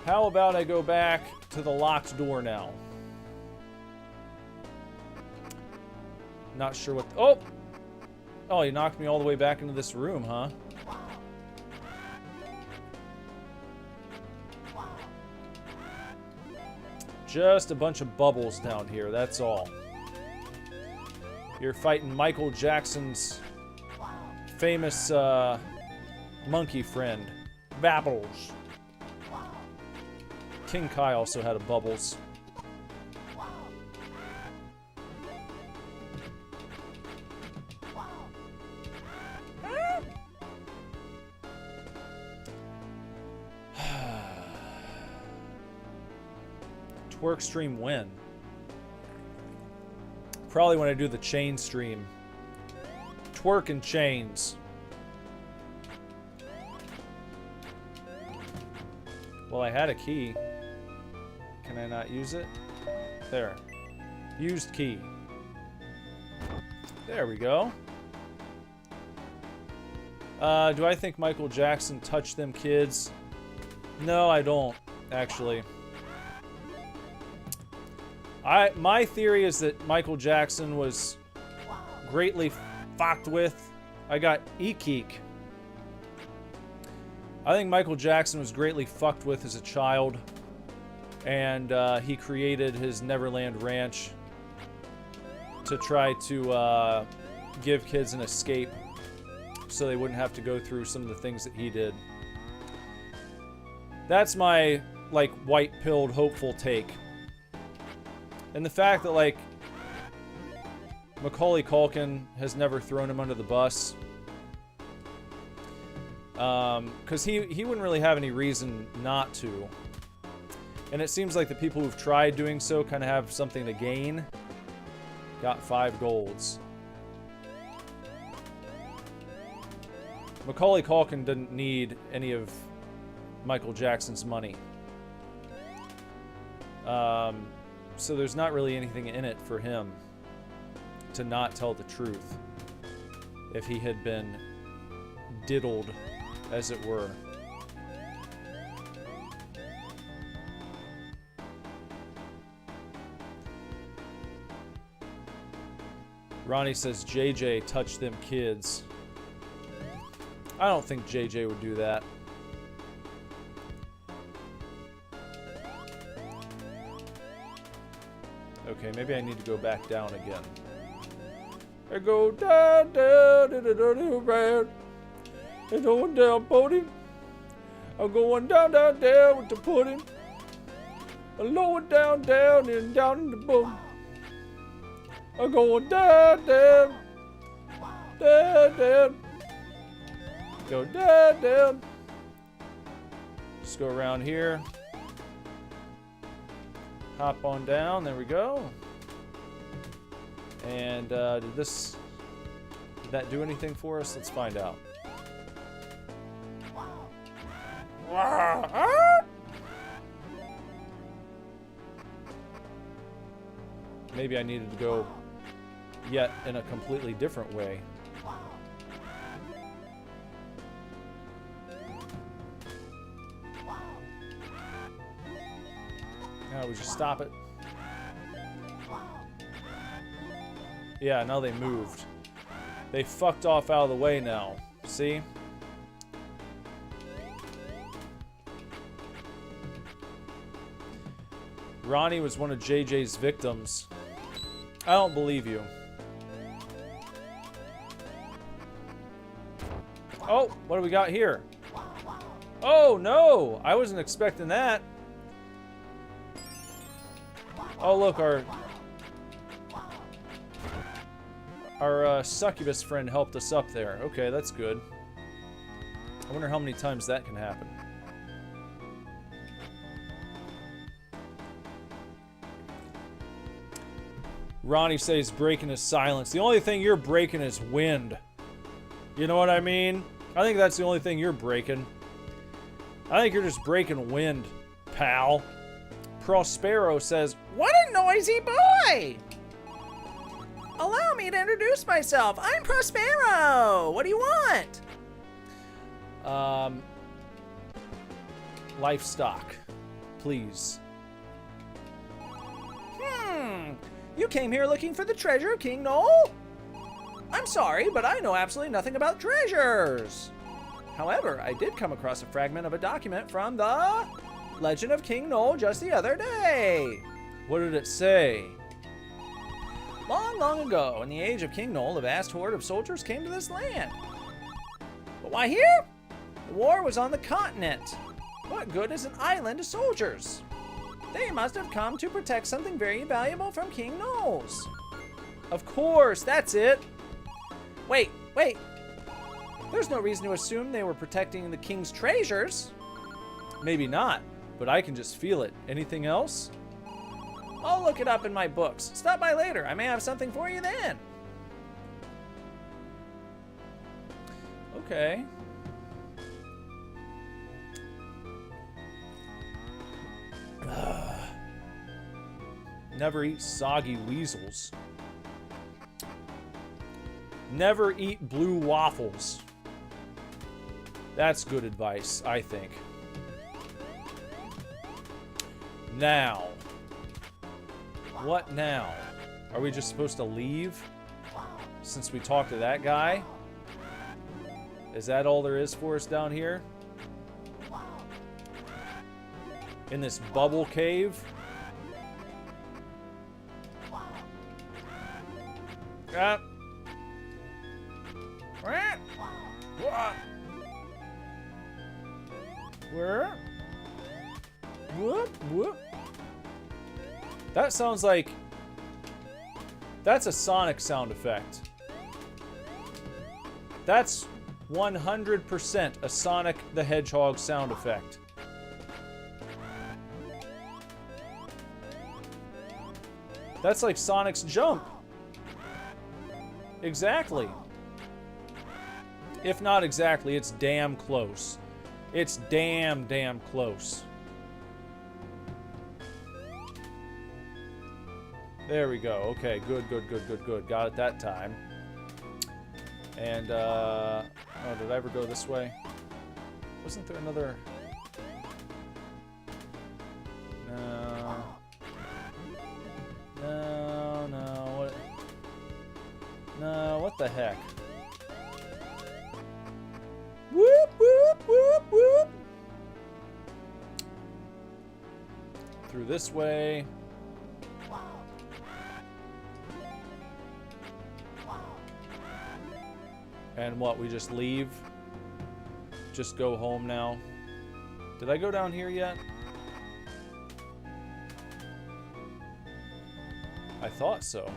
How about I go back to the locked door now? Not sure what... Oh! Oh, you knocked me all the way back into this room, huh? Just a bunch of bubbles down here, that's all. You're fighting Michael Jackson's famous monkey friend, Babbles. King Kai also had a Bubbles. Twerk stream when? Probably when I do the chain stream. Twerk and chains. Well, I had a key. Can I not use it? There. Used key. There we go. Do I think Michael Jackson touched them kids? No, I don't, actually. My theory is that Michael Jackson was greatly fucked with. I got Ekeek. I think Michael Jackson was greatly fucked with as a child. And he created his Neverland Ranch to try to give kids an escape so they wouldn't have to go through some of the things that he did. That's my, like, white-pilled, hopeful take. And the fact that, like, Macaulay Culkin has never thrown him under the bus. Because he wouldn't really have any reason not to. And it seems like the people who've tried doing so kind of have something to gain. Got 5 golds. Macaulay Culkin didn't need any of Michael Jackson's money. So there's not really anything in it for him to not tell the truth if he had been diddled, as it were. Ronnie says JJ touched them kids. I don't think JJ would do that. Okay, maybe I need to go back down again. I go down, down, down, down, down, down. I'm going down, pudding. I'm going down, down, down with the pudding. I'm lower down, down, and down in the boom. I'm going down, down, down, down. Go down, down. Just go around here. Hop on down. There we go. And did that do anything for us? Let's find out. Maybe I needed to go yet in a completely different way. Now we just stop it. Yeah, now they moved. They fucked off out of the way now. See? Ronnie was one of JJ's victims. I don't believe you. Oh, what do we got here? Oh, no! I wasn't expecting that. Oh, look, our succubus friend helped us up there. Okay, that's good. I wonder how many times that can happen. Ronnie says breaking his silence. The only thing you're breaking is wind. You know what I mean? I think that's the only thing you're breaking. I think you're just breaking wind, pal. Prospero says, "What a noisy boy! Allow me to introduce myself. I'm Prospero. What do you want?" Livestock, please. You came here looking for the treasure of King Noel? I'm sorry, but I know absolutely nothing about treasures. However, I did come across a fragment of a document from the Legend of King Noel just the other day. What did it say? Long, long ago, in the age of King Noel, a vast horde of soldiers came to this land. But why here? The war was on the continent. What good is an island to soldiers? They must have come to protect something very valuable from King Noel's. Of course, that's it. Wait. There's no reason to assume they were protecting the king's treasures. Maybe not, but I can just feel it. Anything else? I'll look it up in my books. Stop by later. I may have something for you then. Okay. Never eat soggy weasels. Never eat blue waffles. That's good advice, I think. Now. What now? Are we just supposed to leave? Since we talked to that guy? Is that all there is for us down here? In this bubble cave? Where? Whoop, whoop. That sounds like... That's a Sonic sound effect. That's 100% a Sonic the Hedgehog sound effect. That's like Sonic's jump. Exactly. If not exactly, it's damn close. It's damn close. There we go. Okay, good. Got it that time. And, oh, did I ever go this way? Wasn't there another... No, what the heck? Whoop, whoop, whoop, whoop! Through this way. And what, we just leave? Just go home now? Did I go down here yet? I thought so.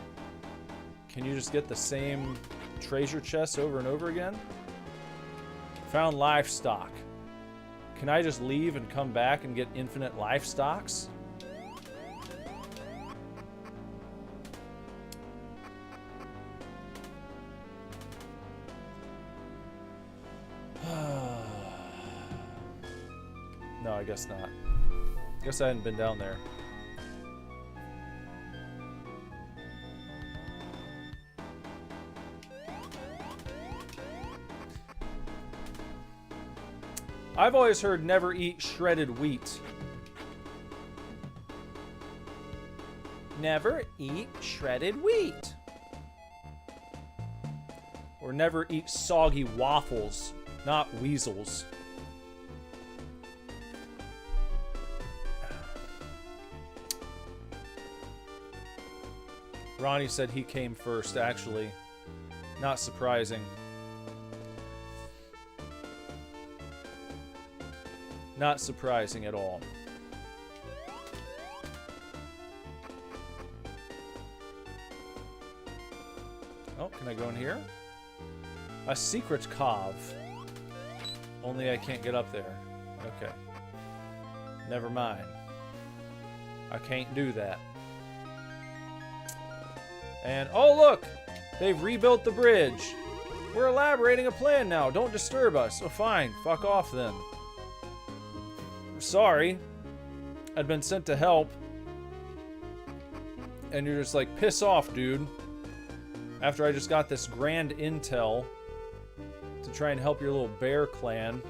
Can you just get the same treasure chest over and over again? Found livestock. Can I just leave and come back and get infinite livestocks? No, I guess not. Guess I hadn't been down there. I've always heard never eat shredded wheat. Never eat shredded wheat. Or never eat soggy waffles, not weasels. Ronnie said he came first, actually. Not surprising. Not surprising at all. Oh, can I go in here? A secret cove. Only I can't get up there. Okay. Never mind. I can't do that. And, oh look! They've rebuilt the bridge. We're elaborating a plan now. Don't disturb us. Oh, fine. Fuck off then. Sorry, I'd been sent to help, and you're just like, piss off, dude. After I just got this grand intel to try and help your little bear clan.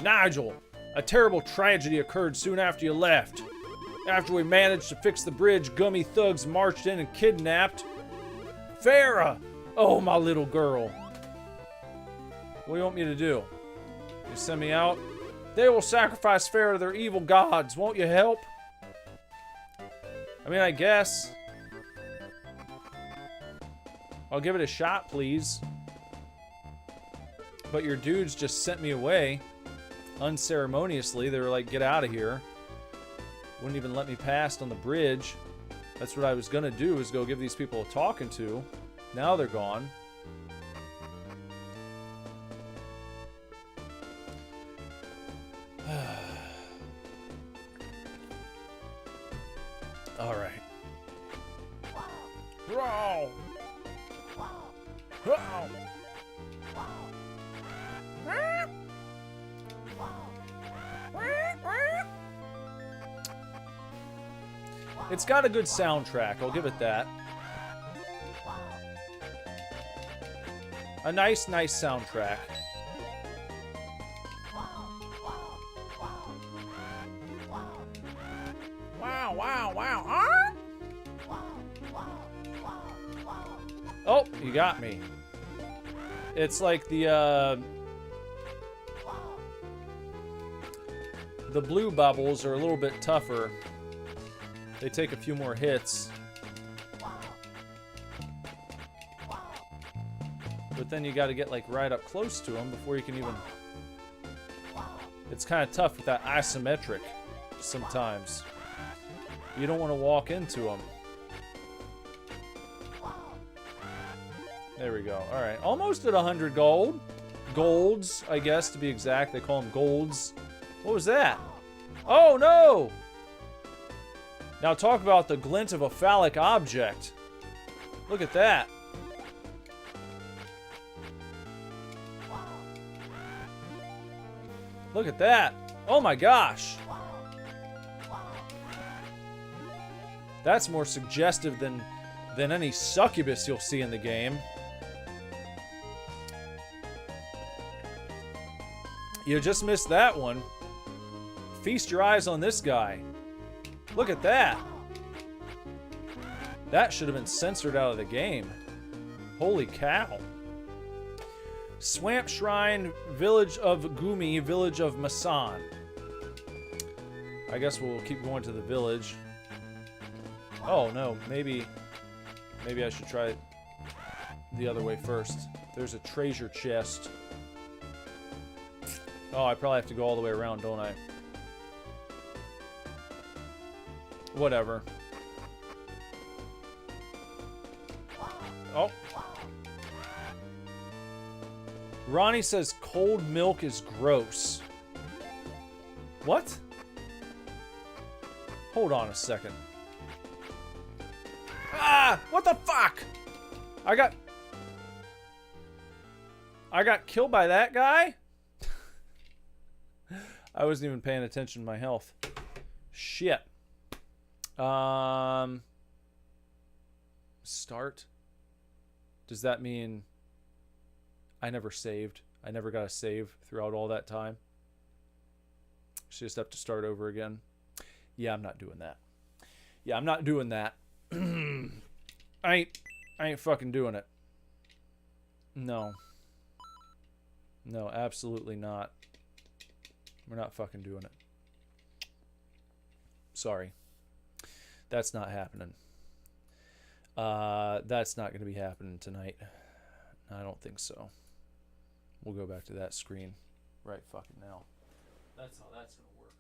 Nigel, a terrible tragedy occurred soon after you left. After we managed to fix the bridge, gummy thugs marched in and kidnapped Farah. Oh, my little girl. What do you want me to do? You send me out? They will sacrifice Farah to their evil gods. Won't you help? I mean, I guess. I'll give it a shot, please. But your dudes just sent me away. Unceremoniously. They were like, get out of here. Wouldn't even let me pass on the bridge. That's what I was gonna do, is go give these people a talking to. Now they're gone. All right. Row. Row. It's got a good soundtrack, I'll give it that. A nice soundtrack. Wow. Oh, you got me. It's like the blue bubbles are a little bit tougher. They take a few more hits. But but then you got to get like right up close to them before you can even... It's kind of tough with that isometric sometimes. You don't want to walk into them. There we go. All right, almost at 100 gold. Golds, I guess, to be exact. They call them golds. What was that? Oh, no! Now talk about the glint of a phallic object. Look at that. Look at that. Oh my gosh. That's more suggestive than any succubus you'll see in the game. You just missed that one. Feast your eyes on this guy. Look at that. That should have been censored out of the game. Holy cow. Swamp Shrine, Village of Gumi, Village of Masan. I guess we'll keep going to the village. Oh no, maybe I should try it the other way first. There's a treasure chest. Oh, I probably have to go all the way around, don't I? Whatever. Oh. Ronnie says cold milk is gross. What? Hold on a second. Ah! What the fuck? I got killed by that guy? I wasn't even paying attention to my health. Shit. Start? Does that mean I never saved? I never got a save throughout all that time? Should just have to start over again. Yeah, I'm not doing that. Yeah, I'm not doing that. I ain't fucking doing it. No. No, absolutely not. We're not fucking doing it. Sorry. That's not happening. That's not going to be happening tonight. I don't think so. We'll go back to that screen right fucking now. That's how that's going to work.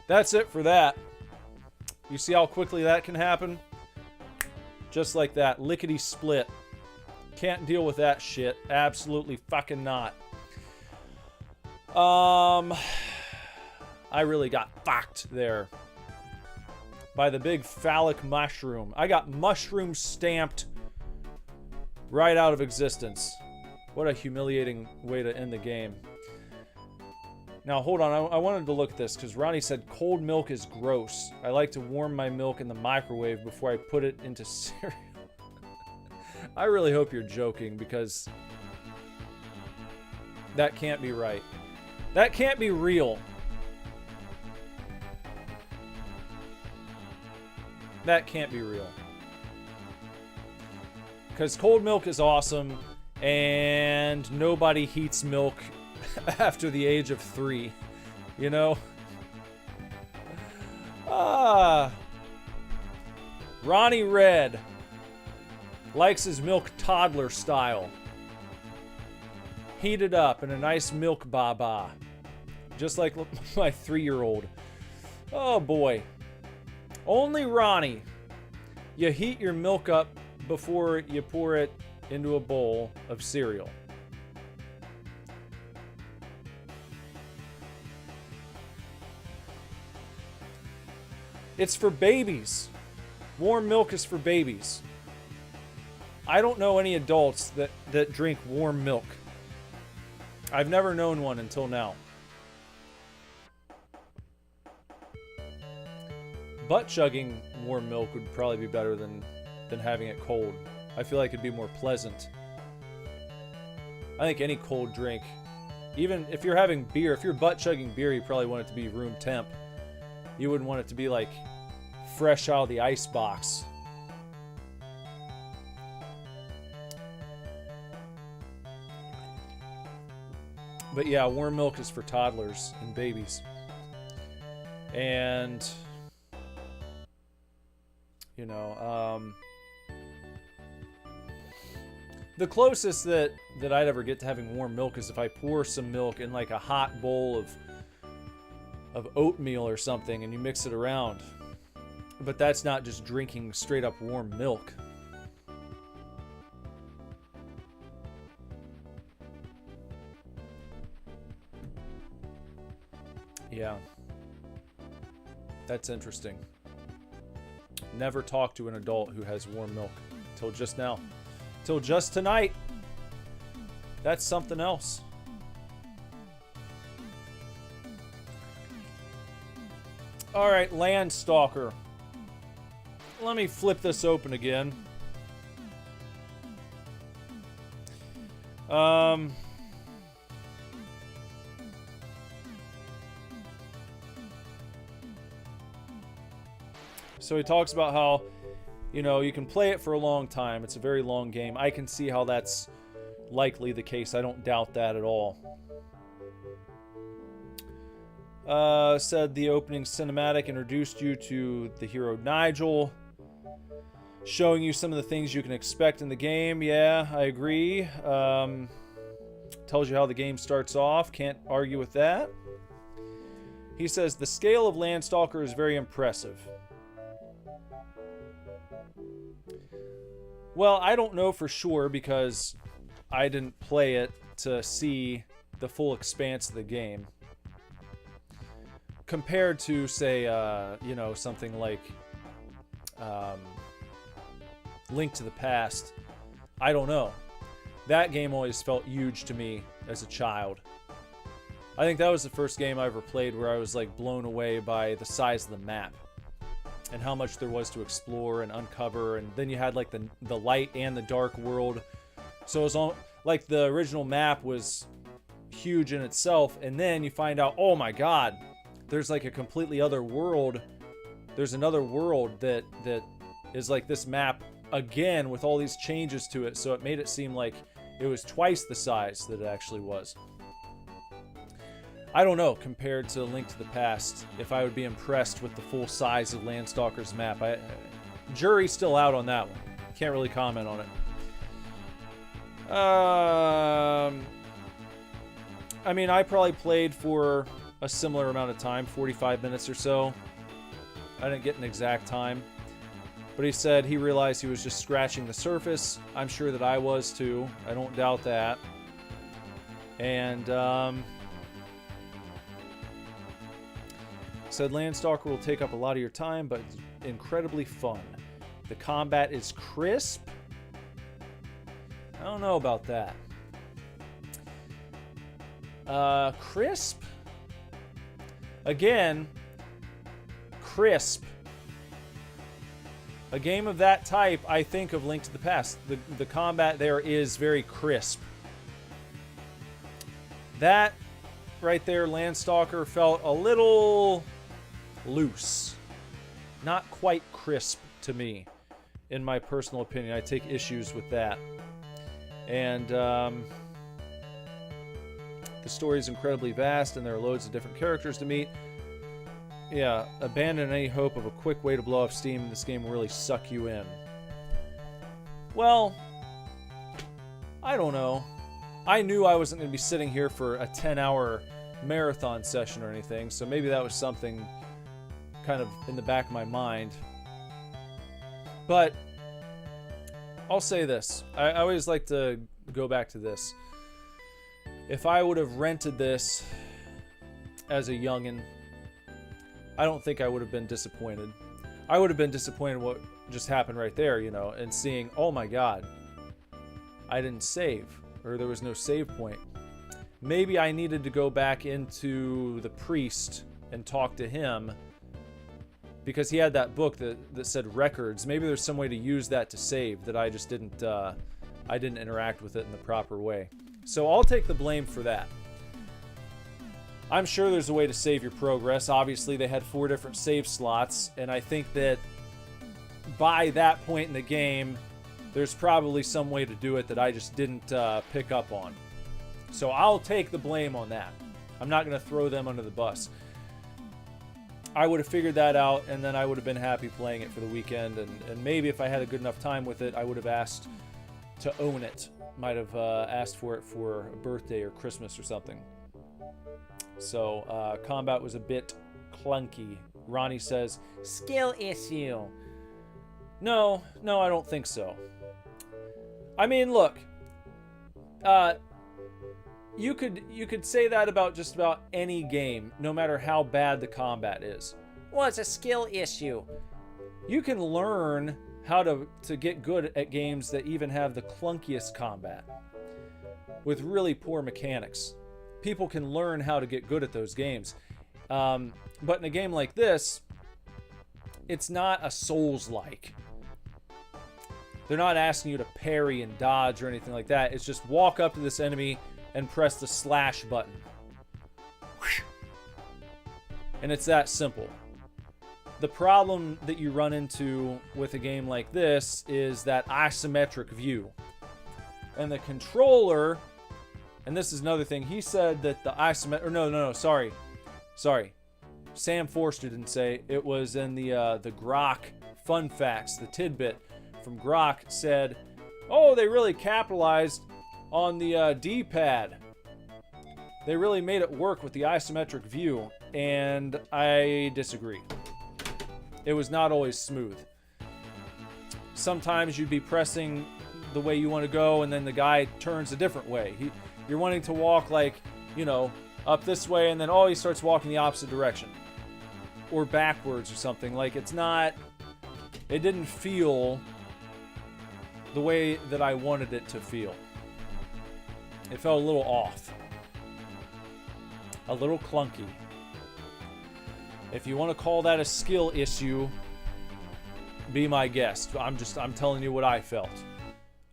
That's it for that. You see how quickly that can happen? Just like that. Lickety split. Can't deal with that shit. Absolutely fucking not. I really got fucked there. By the big phallic mushroom. I got mushroom stamped right out of existence. What a humiliating way to end the game. Now, hold on. I wanted to look at this because Ronnie said cold milk is gross. I like to warm my milk in the microwave before I put it into cereal. I really hope you're joking because that can't be right. That can't be real. That can't be real. Because cold milk is awesome and nobody heats milk after the age of 3, you know? Ronnie Red likes his milk toddler style. Heated up in a nice milk baba. Just like my 3-year-old. Oh boy. Only Ronnie. You heat your milk up before you pour it into a bowl of cereal. It's for babies. Warm milk is for babies. I don't know any adults that drink warm milk. I've never known one until now. Butt chugging warm milk would probably be better than having it cold. I feel like it'd be more pleasant. I think any cold drink, even if you're having beer, if you're butt chugging beer, you probably want it to be room temp. You wouldn't want it to be like fresh out of the ice box. But yeah, warm milk is for toddlers and babies. And, you know, the closest that I'd ever get to having warm milk is if I pour some milk in like a hot bowl of oatmeal or something and you mix it around. But that's not just drinking straight up warm milk. Yeah. That's interesting. Never talked to an adult who has warm milk till just now. Till just tonight. That's something else. All right, Landstalker. Let me flip this open again. So he talks about how, you know, you can play it for a long time. It's a very long game. I can see how that's likely the case. I don't doubt that at all. Said the opening cinematic introduced you to the hero Nigel, showing you some of the things you can expect in the game. Yeah, I agree. Tells you how the game starts off. Can't argue with that. He says the scale of Landstalker is very impressive. Well, I don't know for sure because I didn't play it to see the full expanse of the game. Compared to, say, you know, something like Link to the Past, I don't know. That game always felt huge to me as a child. I think that was the first game I ever played where I was like blown away by the size of the map and how much there was to explore and uncover. And then you had like the light and the dark world. So it was all, like the original map was huge in itself, and then you find out, oh my god, there's like a completely other world. There's another world that is like this map again with all these changes to it. So it made it seem like it was twice the size that it actually was. I don't know, compared to Link to the Past, if I would be impressed with the full size of Landstalker's map. Jury's still out on that one. Can't really comment on it. I mean, I probably played for a similar amount of time, 45 minutes or so. I didn't get an exact time. But he said he realized he was just scratching the surface. I'm sure that I was too. I don't doubt that. And, said Landstalker will take up a lot of your time, but it's incredibly fun. The combat is crisp. I don't know about that. Crisp? Again, crisp. A game of that type, I think of Link to the Past. The combat there is very crisp. That right there, Landstalker, felt a little loose. Not quite crisp to me, in my personal opinion. I take issues with that. And the story is incredibly vast, and there are loads of different characters to meet. Yeah, abandon any hope of a quick way to blow off steam. This game will really suck you in. Well, I don't know. I knew I wasn't going to be sitting here for a 10-hour marathon session or anything, so maybe that was something kind of in the back of my mind. But I'll say this. I always like to go back to this. If I would have rented this as a youngin', I don't think I would have been disappointed. I would have been disappointed what just happened right there, you know, and seeing, oh my god, I didn't save, or there was no save point. Maybe I needed to go back into the priest and talk to him because he had that book that said records. Maybe there's some way to use that to save that I just didn't, I didn't interact with it in the proper way. So I'll take the blame for that. I'm sure there's a way to save your progress. Obviously, they had 4 different save slots, and I think that by that point in the game, there's probably some way to do it that I just didn't pick up on. So I'll take the blame on that. I'm not going to throw them under the bus. I would have figured that out, and then I would have been happy playing it for the weekend. And maybe if I had a good enough time with it, I would have asked to own it. Might have asked for it for a birthday or Christmas or something. So combat was a bit clunky. Ronnie says, skill issue. No, I don't think so. I mean, look, you could say that about just about any game, no matter how bad the combat is. Well, it's a skill issue. You can learn how to get good at games that even have the clunkiest combat with really poor mechanics. People can learn how to get good at those games. But in a game like this, it's not a Souls-like. They're not asking you to parry and dodge or anything like that. It's just walk up to this enemy and press the slash button. And it's that simple. The problem that you run into with a game like this is that isometric view. And the controller, and this is another thing, he said that the isometric, sorry. Sam Forster didn't say, it was in the Grok Fun Facts, the tidbit from Grok said, oh, they really capitalized on the D-pad. They really made it work with the isometric view, and I disagree. It was not always smooth. Sometimes you'd be pressing the way you want to go, and then the guy turns a different way. You're wanting to walk like, up this way, and then he starts walking the opposite direction. Or backwards or something. Like, it didn't feel the way that I wanted it to feel. It felt a little off. A little clunky. If you want to call that a skill issue, be my guest. I'm telling you what I felt.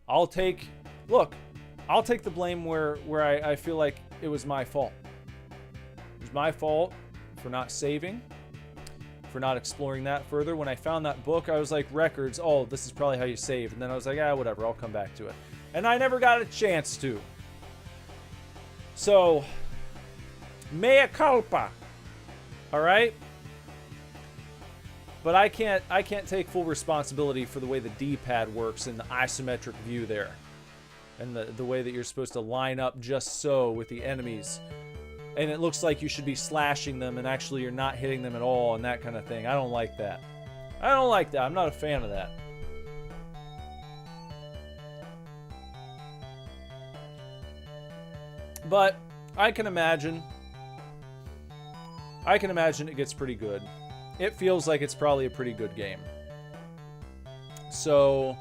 I'll take the blame where I feel like it was my fault. It was my fault for not saving, for not exploring that further. When I found that book, I was like, records, this is probably how you save. And then I was like, whatever, I'll come back to it. And I never got a chance to. So, mea culpa. All right? But I can't take full responsibility for the way the D-pad works in the isometric view there. And the way that you're supposed to line up just so with the enemies. And it looks like you should be slashing them and actually you're not hitting them at all and that kind of thing. I don't like that. I'm not a fan of that. But I can imagine it gets pretty good. It feels like it's probably a pretty good game. So,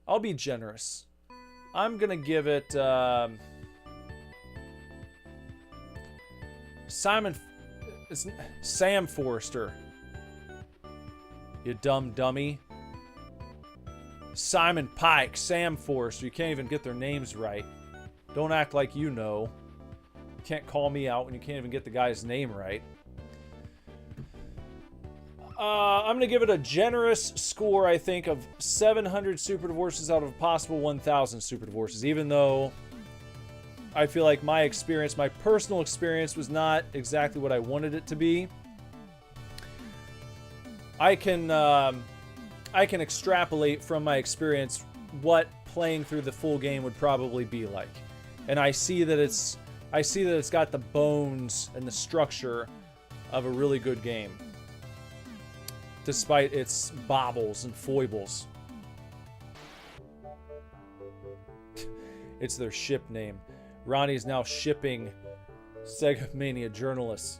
I'll be generous. I'm gonna give it Sam Forrester. You dumb dummy. Simon Pike, Sam Forrester. You can't even get their names right. Don't act like you know. You can't call me out when you can't even get the guy's name right. I'm going to give it a generous score, I think, of 700 Super Divorces out of a possible 1,000 Super Divorces, even though I feel like my personal experience, was not exactly what I wanted it to be. I can extrapolate from my experience what playing through the full game would probably be like. And I see that it's got the bones and the structure of a really good game, despite its bobbles and foibles. It's their ship name. Ronnie's now shipping Sega Mania journalists.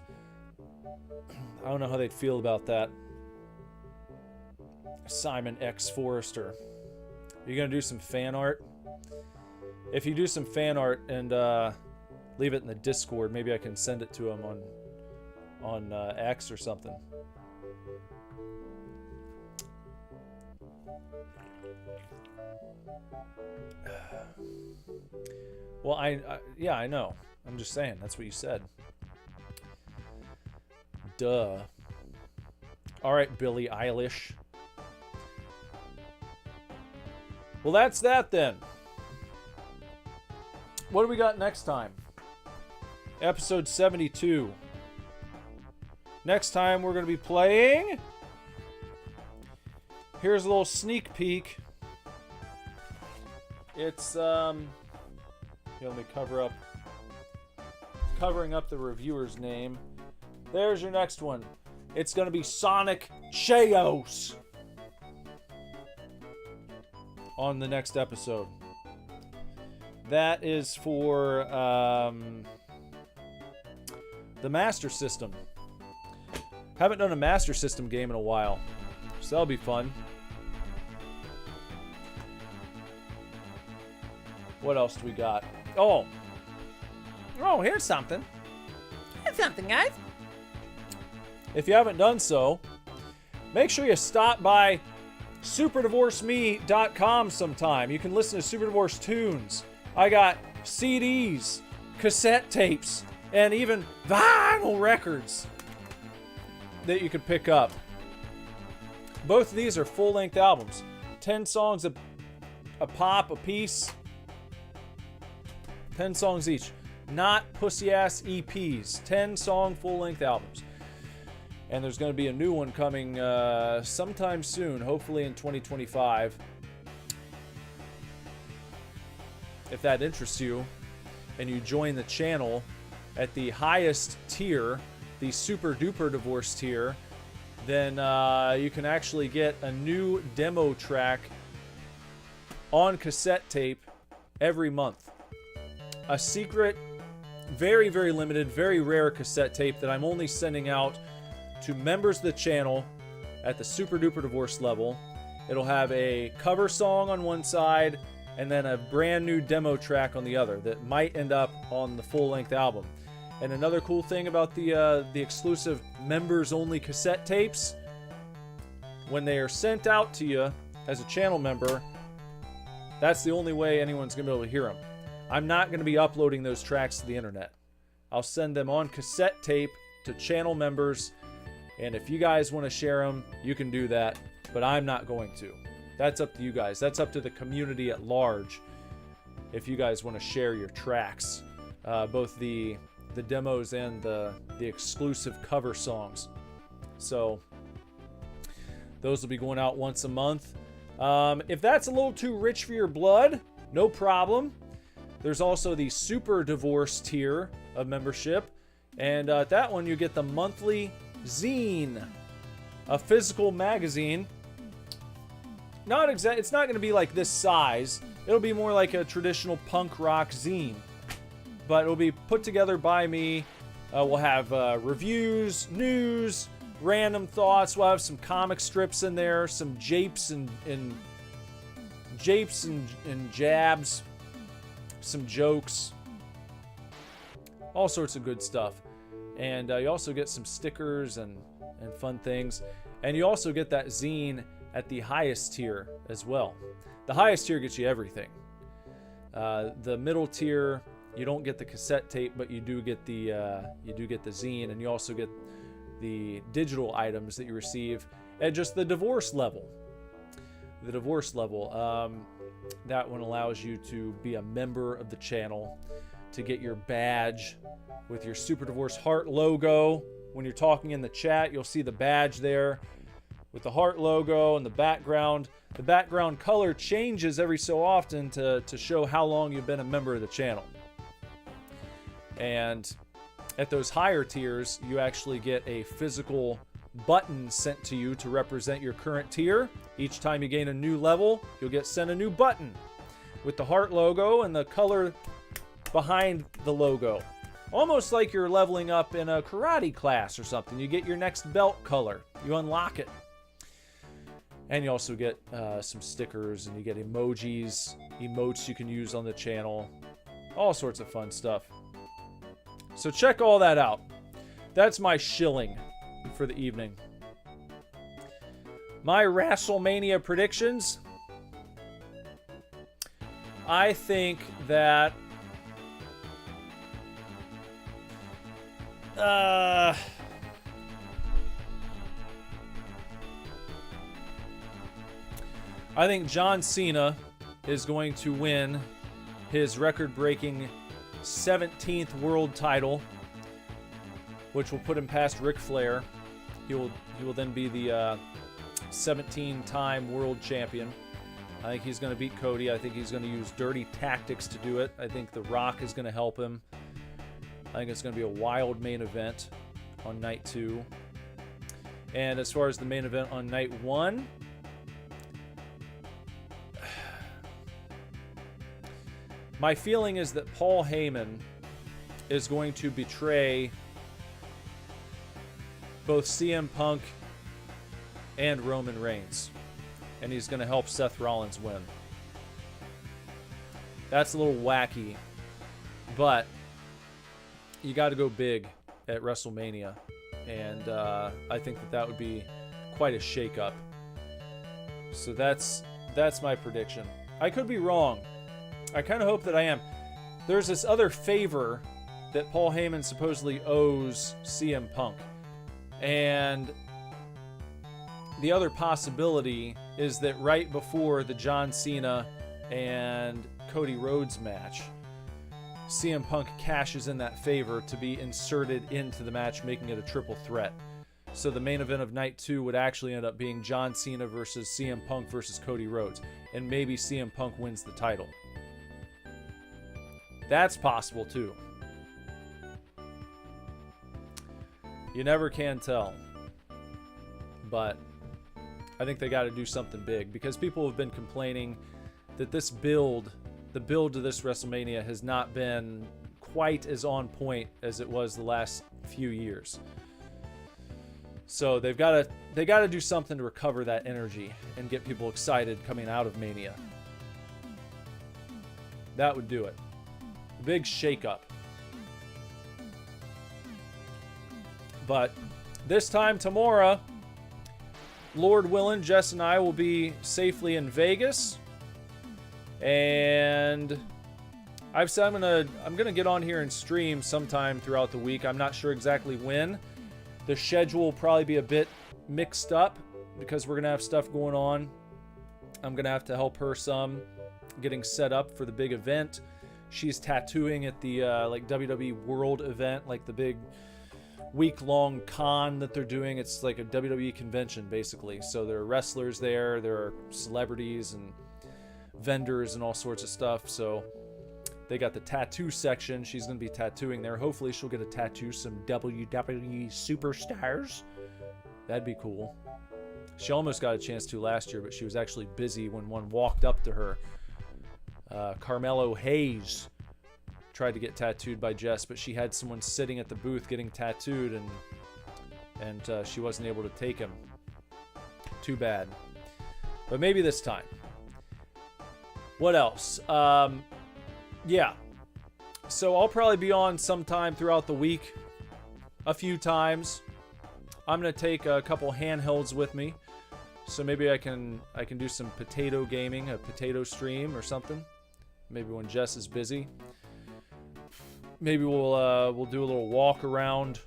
I don't know how they'd feel about that. Simon X. Forrester. You're gonna do some fan art? If you do some fan art and leave it in the Discord, maybe I can send it to him on X or something. Well, yeah, I know. I'm just saying. That's what you said. Duh. All right, Billie Eilish. Well, that's that then. What do we got next time? Episode 72. Next time we're going to be playing... Here's a little sneak peek. It's, here, let me covering up the reviewer's name. There's your next one. It's going to be Sonic Chaos on the next episode. That is for the Master System. Haven't done a Master System game in a while, so that'll be fun. What else do we got? Oh, here's something. Here's something, guys. If you haven't done so, make sure you stop by superdivorceme.com sometime. You can listen to Super Divorce tunes. I got CDs, cassette tapes, and even vinyl records that you can pick up. Both of these are full-length albums. 10 songs a pop, a piece. 10 songs each. Not pussy-ass EPs. 10-song full-length albums. And there's going to be a new one coming sometime soon, hopefully in 2025. If that interests you, and you join the channel at the highest tier, the Super Duper Divorce tier, then you can actually get a new demo track on cassette tape every month. A secret, very, very limited, very rare cassette tape that I'm only sending out to members of the channel at the Super Duper Divorce level. It'll have a cover song on one side and then a brand new demo track on the other that might end up on the full-length album. And another cool thing about the exclusive members-only cassette tapes, when they are sent out to you as a channel member, that's the only way anyone's going to be able to hear them. I'm not going to be uploading those tracks to the internet. I'll send them on cassette tape to channel members, and if you guys want to share them, you can do that, but I'm not going to. That's up to you guys. That's up to the community at large if you guys want to share your tracks, both the demos and the exclusive cover songs. So those will be going out once a month. If that's a little too rich for your blood, no problem. There's also the Super Divorce tier of membership, and at that one you get the monthly zine, a physical magazine. It's not going to be like this size. It'll be more like a traditional punk rock zine, but it'll be put together by me. We'll have reviews, news, random thoughts. We'll have some comic strips in there, some japes and jabs, some jokes, all sorts of good stuff. And you also get some stickers and fun things. And you also get that zine at the highest tier as well. The highest tier gets you everything. The middle tier, you don't get the cassette tape, but you do get the zine, and you also get the digital items that you receive at just the divorce level. The divorce level, that one allows you to be a member of the channel, to get your badge with your Super Divorce Heart logo. When you're talking in the chat, you'll see the badge there with the heart logo and the background. The background color changes every so often to show how long you've been a member of the channel. And at those higher tiers, you actually get a physical button sent to you to represent your current tier. Each time you gain a new level, you'll get sent a new button with the heart logo and the color behind the logo. Almost like you're leveling up in a karate class or something. You get your next belt color. You unlock it. And you also get some stickers, and you get emojis, emotes you can use on the channel. All sorts of fun stuff. So check all that out. That's my shilling for the evening. My WrestleMania predictions. I think that I think John Cena is going to win his record-breaking 17th world title, which will put him past Ric Flair. He will then be the 17-time world champion. I think he's going to beat Cody. I think he's going to use dirty tactics to do it. I think The Rock is going to help him. I think it's going to be a wild main event on night 2. And as far as the main event on night 1, my feeling is that Paul Heyman is going to betray both CM Punk and Roman Reigns. And he's going to help Seth Rollins win. That's a little wacky, but you got to go big at WrestleMania. And I think that would be quite a shakeup. So that's my prediction. I could be wrong. I kind of hope that I am. There's this other favor that Paul Heyman supposedly owes CM Punk. And the other possibility is that right before the John Cena and Cody Rhodes match, CM Punk cashes in that favor to be inserted into the match, making it a triple threat. So the main event of night 2 would actually end up being John Cena versus CM Punk versus Cody Rhodes. And maybe CM Punk wins the title. That's possible too. You never can tell. But I think they got to do something big, because people have been complaining that this build, the build to this WrestleMania, has not been quite as on point as it was the last few years. So they got to do something to recover that energy and get people excited coming out of Mania. That would do it. Big shakeup. But this time tomorrow, Lord willing, Jess and I will be safely in Vegas, and I've said I'm gonna get on here and stream sometime throughout the week. I'm not sure exactly when. The schedule will probably be a bit mixed up because we're gonna have stuff going on. I'm gonna have to help her some getting set up for the big event. She's tattooing at the like WWE World event, like the big week-long con that they're doing. It's like a WWE convention, basically. So there are wrestlers there, there are celebrities and vendors and all sorts of stuff. So they got the tattoo section. She's going to be tattooing there. Hopefully she'll get to tattoo some WWE superstars. That'd be cool. She almost got a chance to last year, but she was actually busy when one walked up to her. Carmelo Hayes tried to get tattooed by Jess, but she had someone sitting at the booth getting tattooed, and she wasn't able to take him. Too bad. But maybe this time. What else? Yeah. So I'll probably be on sometime throughout the week. A few times. I'm going to take a couple handhelds with me. So maybe I can do some potato gaming, a potato stream or something. Maybe when Jess is busy. Maybe we'll do a little walk around,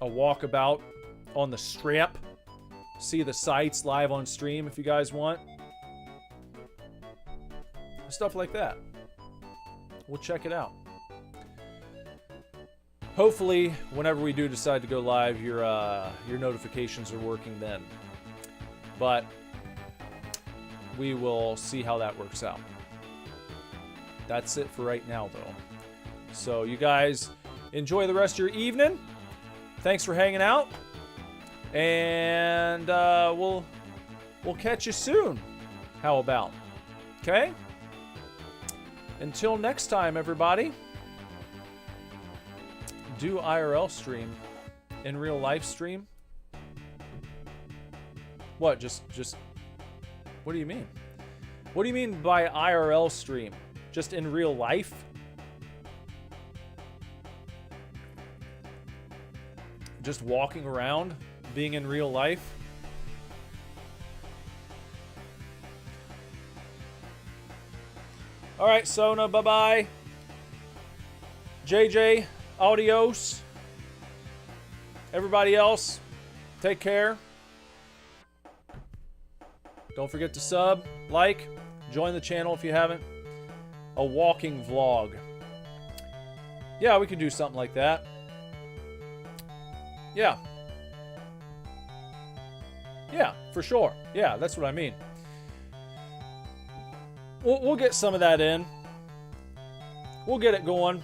a walkabout on the Strip. See the sights live on stream if you guys want. Stuff like that. We'll check it out. Hopefully, whenever we do decide to go live, your notifications are working then. But we will see how that works out. That's it for right now, though. So you guys enjoy the rest of your evening. Thanks for hanging out. And we'll catch you soon. How about? Okay? Until next time, everybody. Do IRL stream. In real life stream. What? Just what do you mean? What do you mean by IRL stream? Just in real life? Just walking around, being in real life? All right, Sona, bye-bye. JJ, adios. Everybody else, take care. Don't forget to sub, like, join the channel if you haven't. a walking vlog. Yeah, we could do something like that. Yeah. Yeah, for sure. Yeah, that's what I mean. We'll get some of that in. We'll get it going.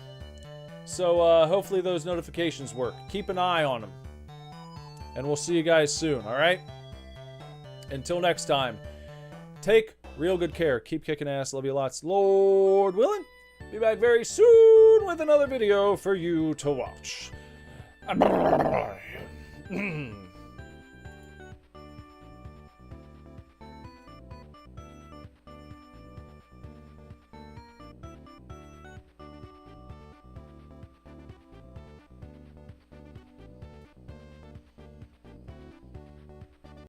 So hopefully those notifications work. Keep an eye on them. And we'll see you guys soon, all right? Until next time, take real good care. Keep kicking ass. Love you lots. Lord willing, be back very soon with another video for you to watch. Bye.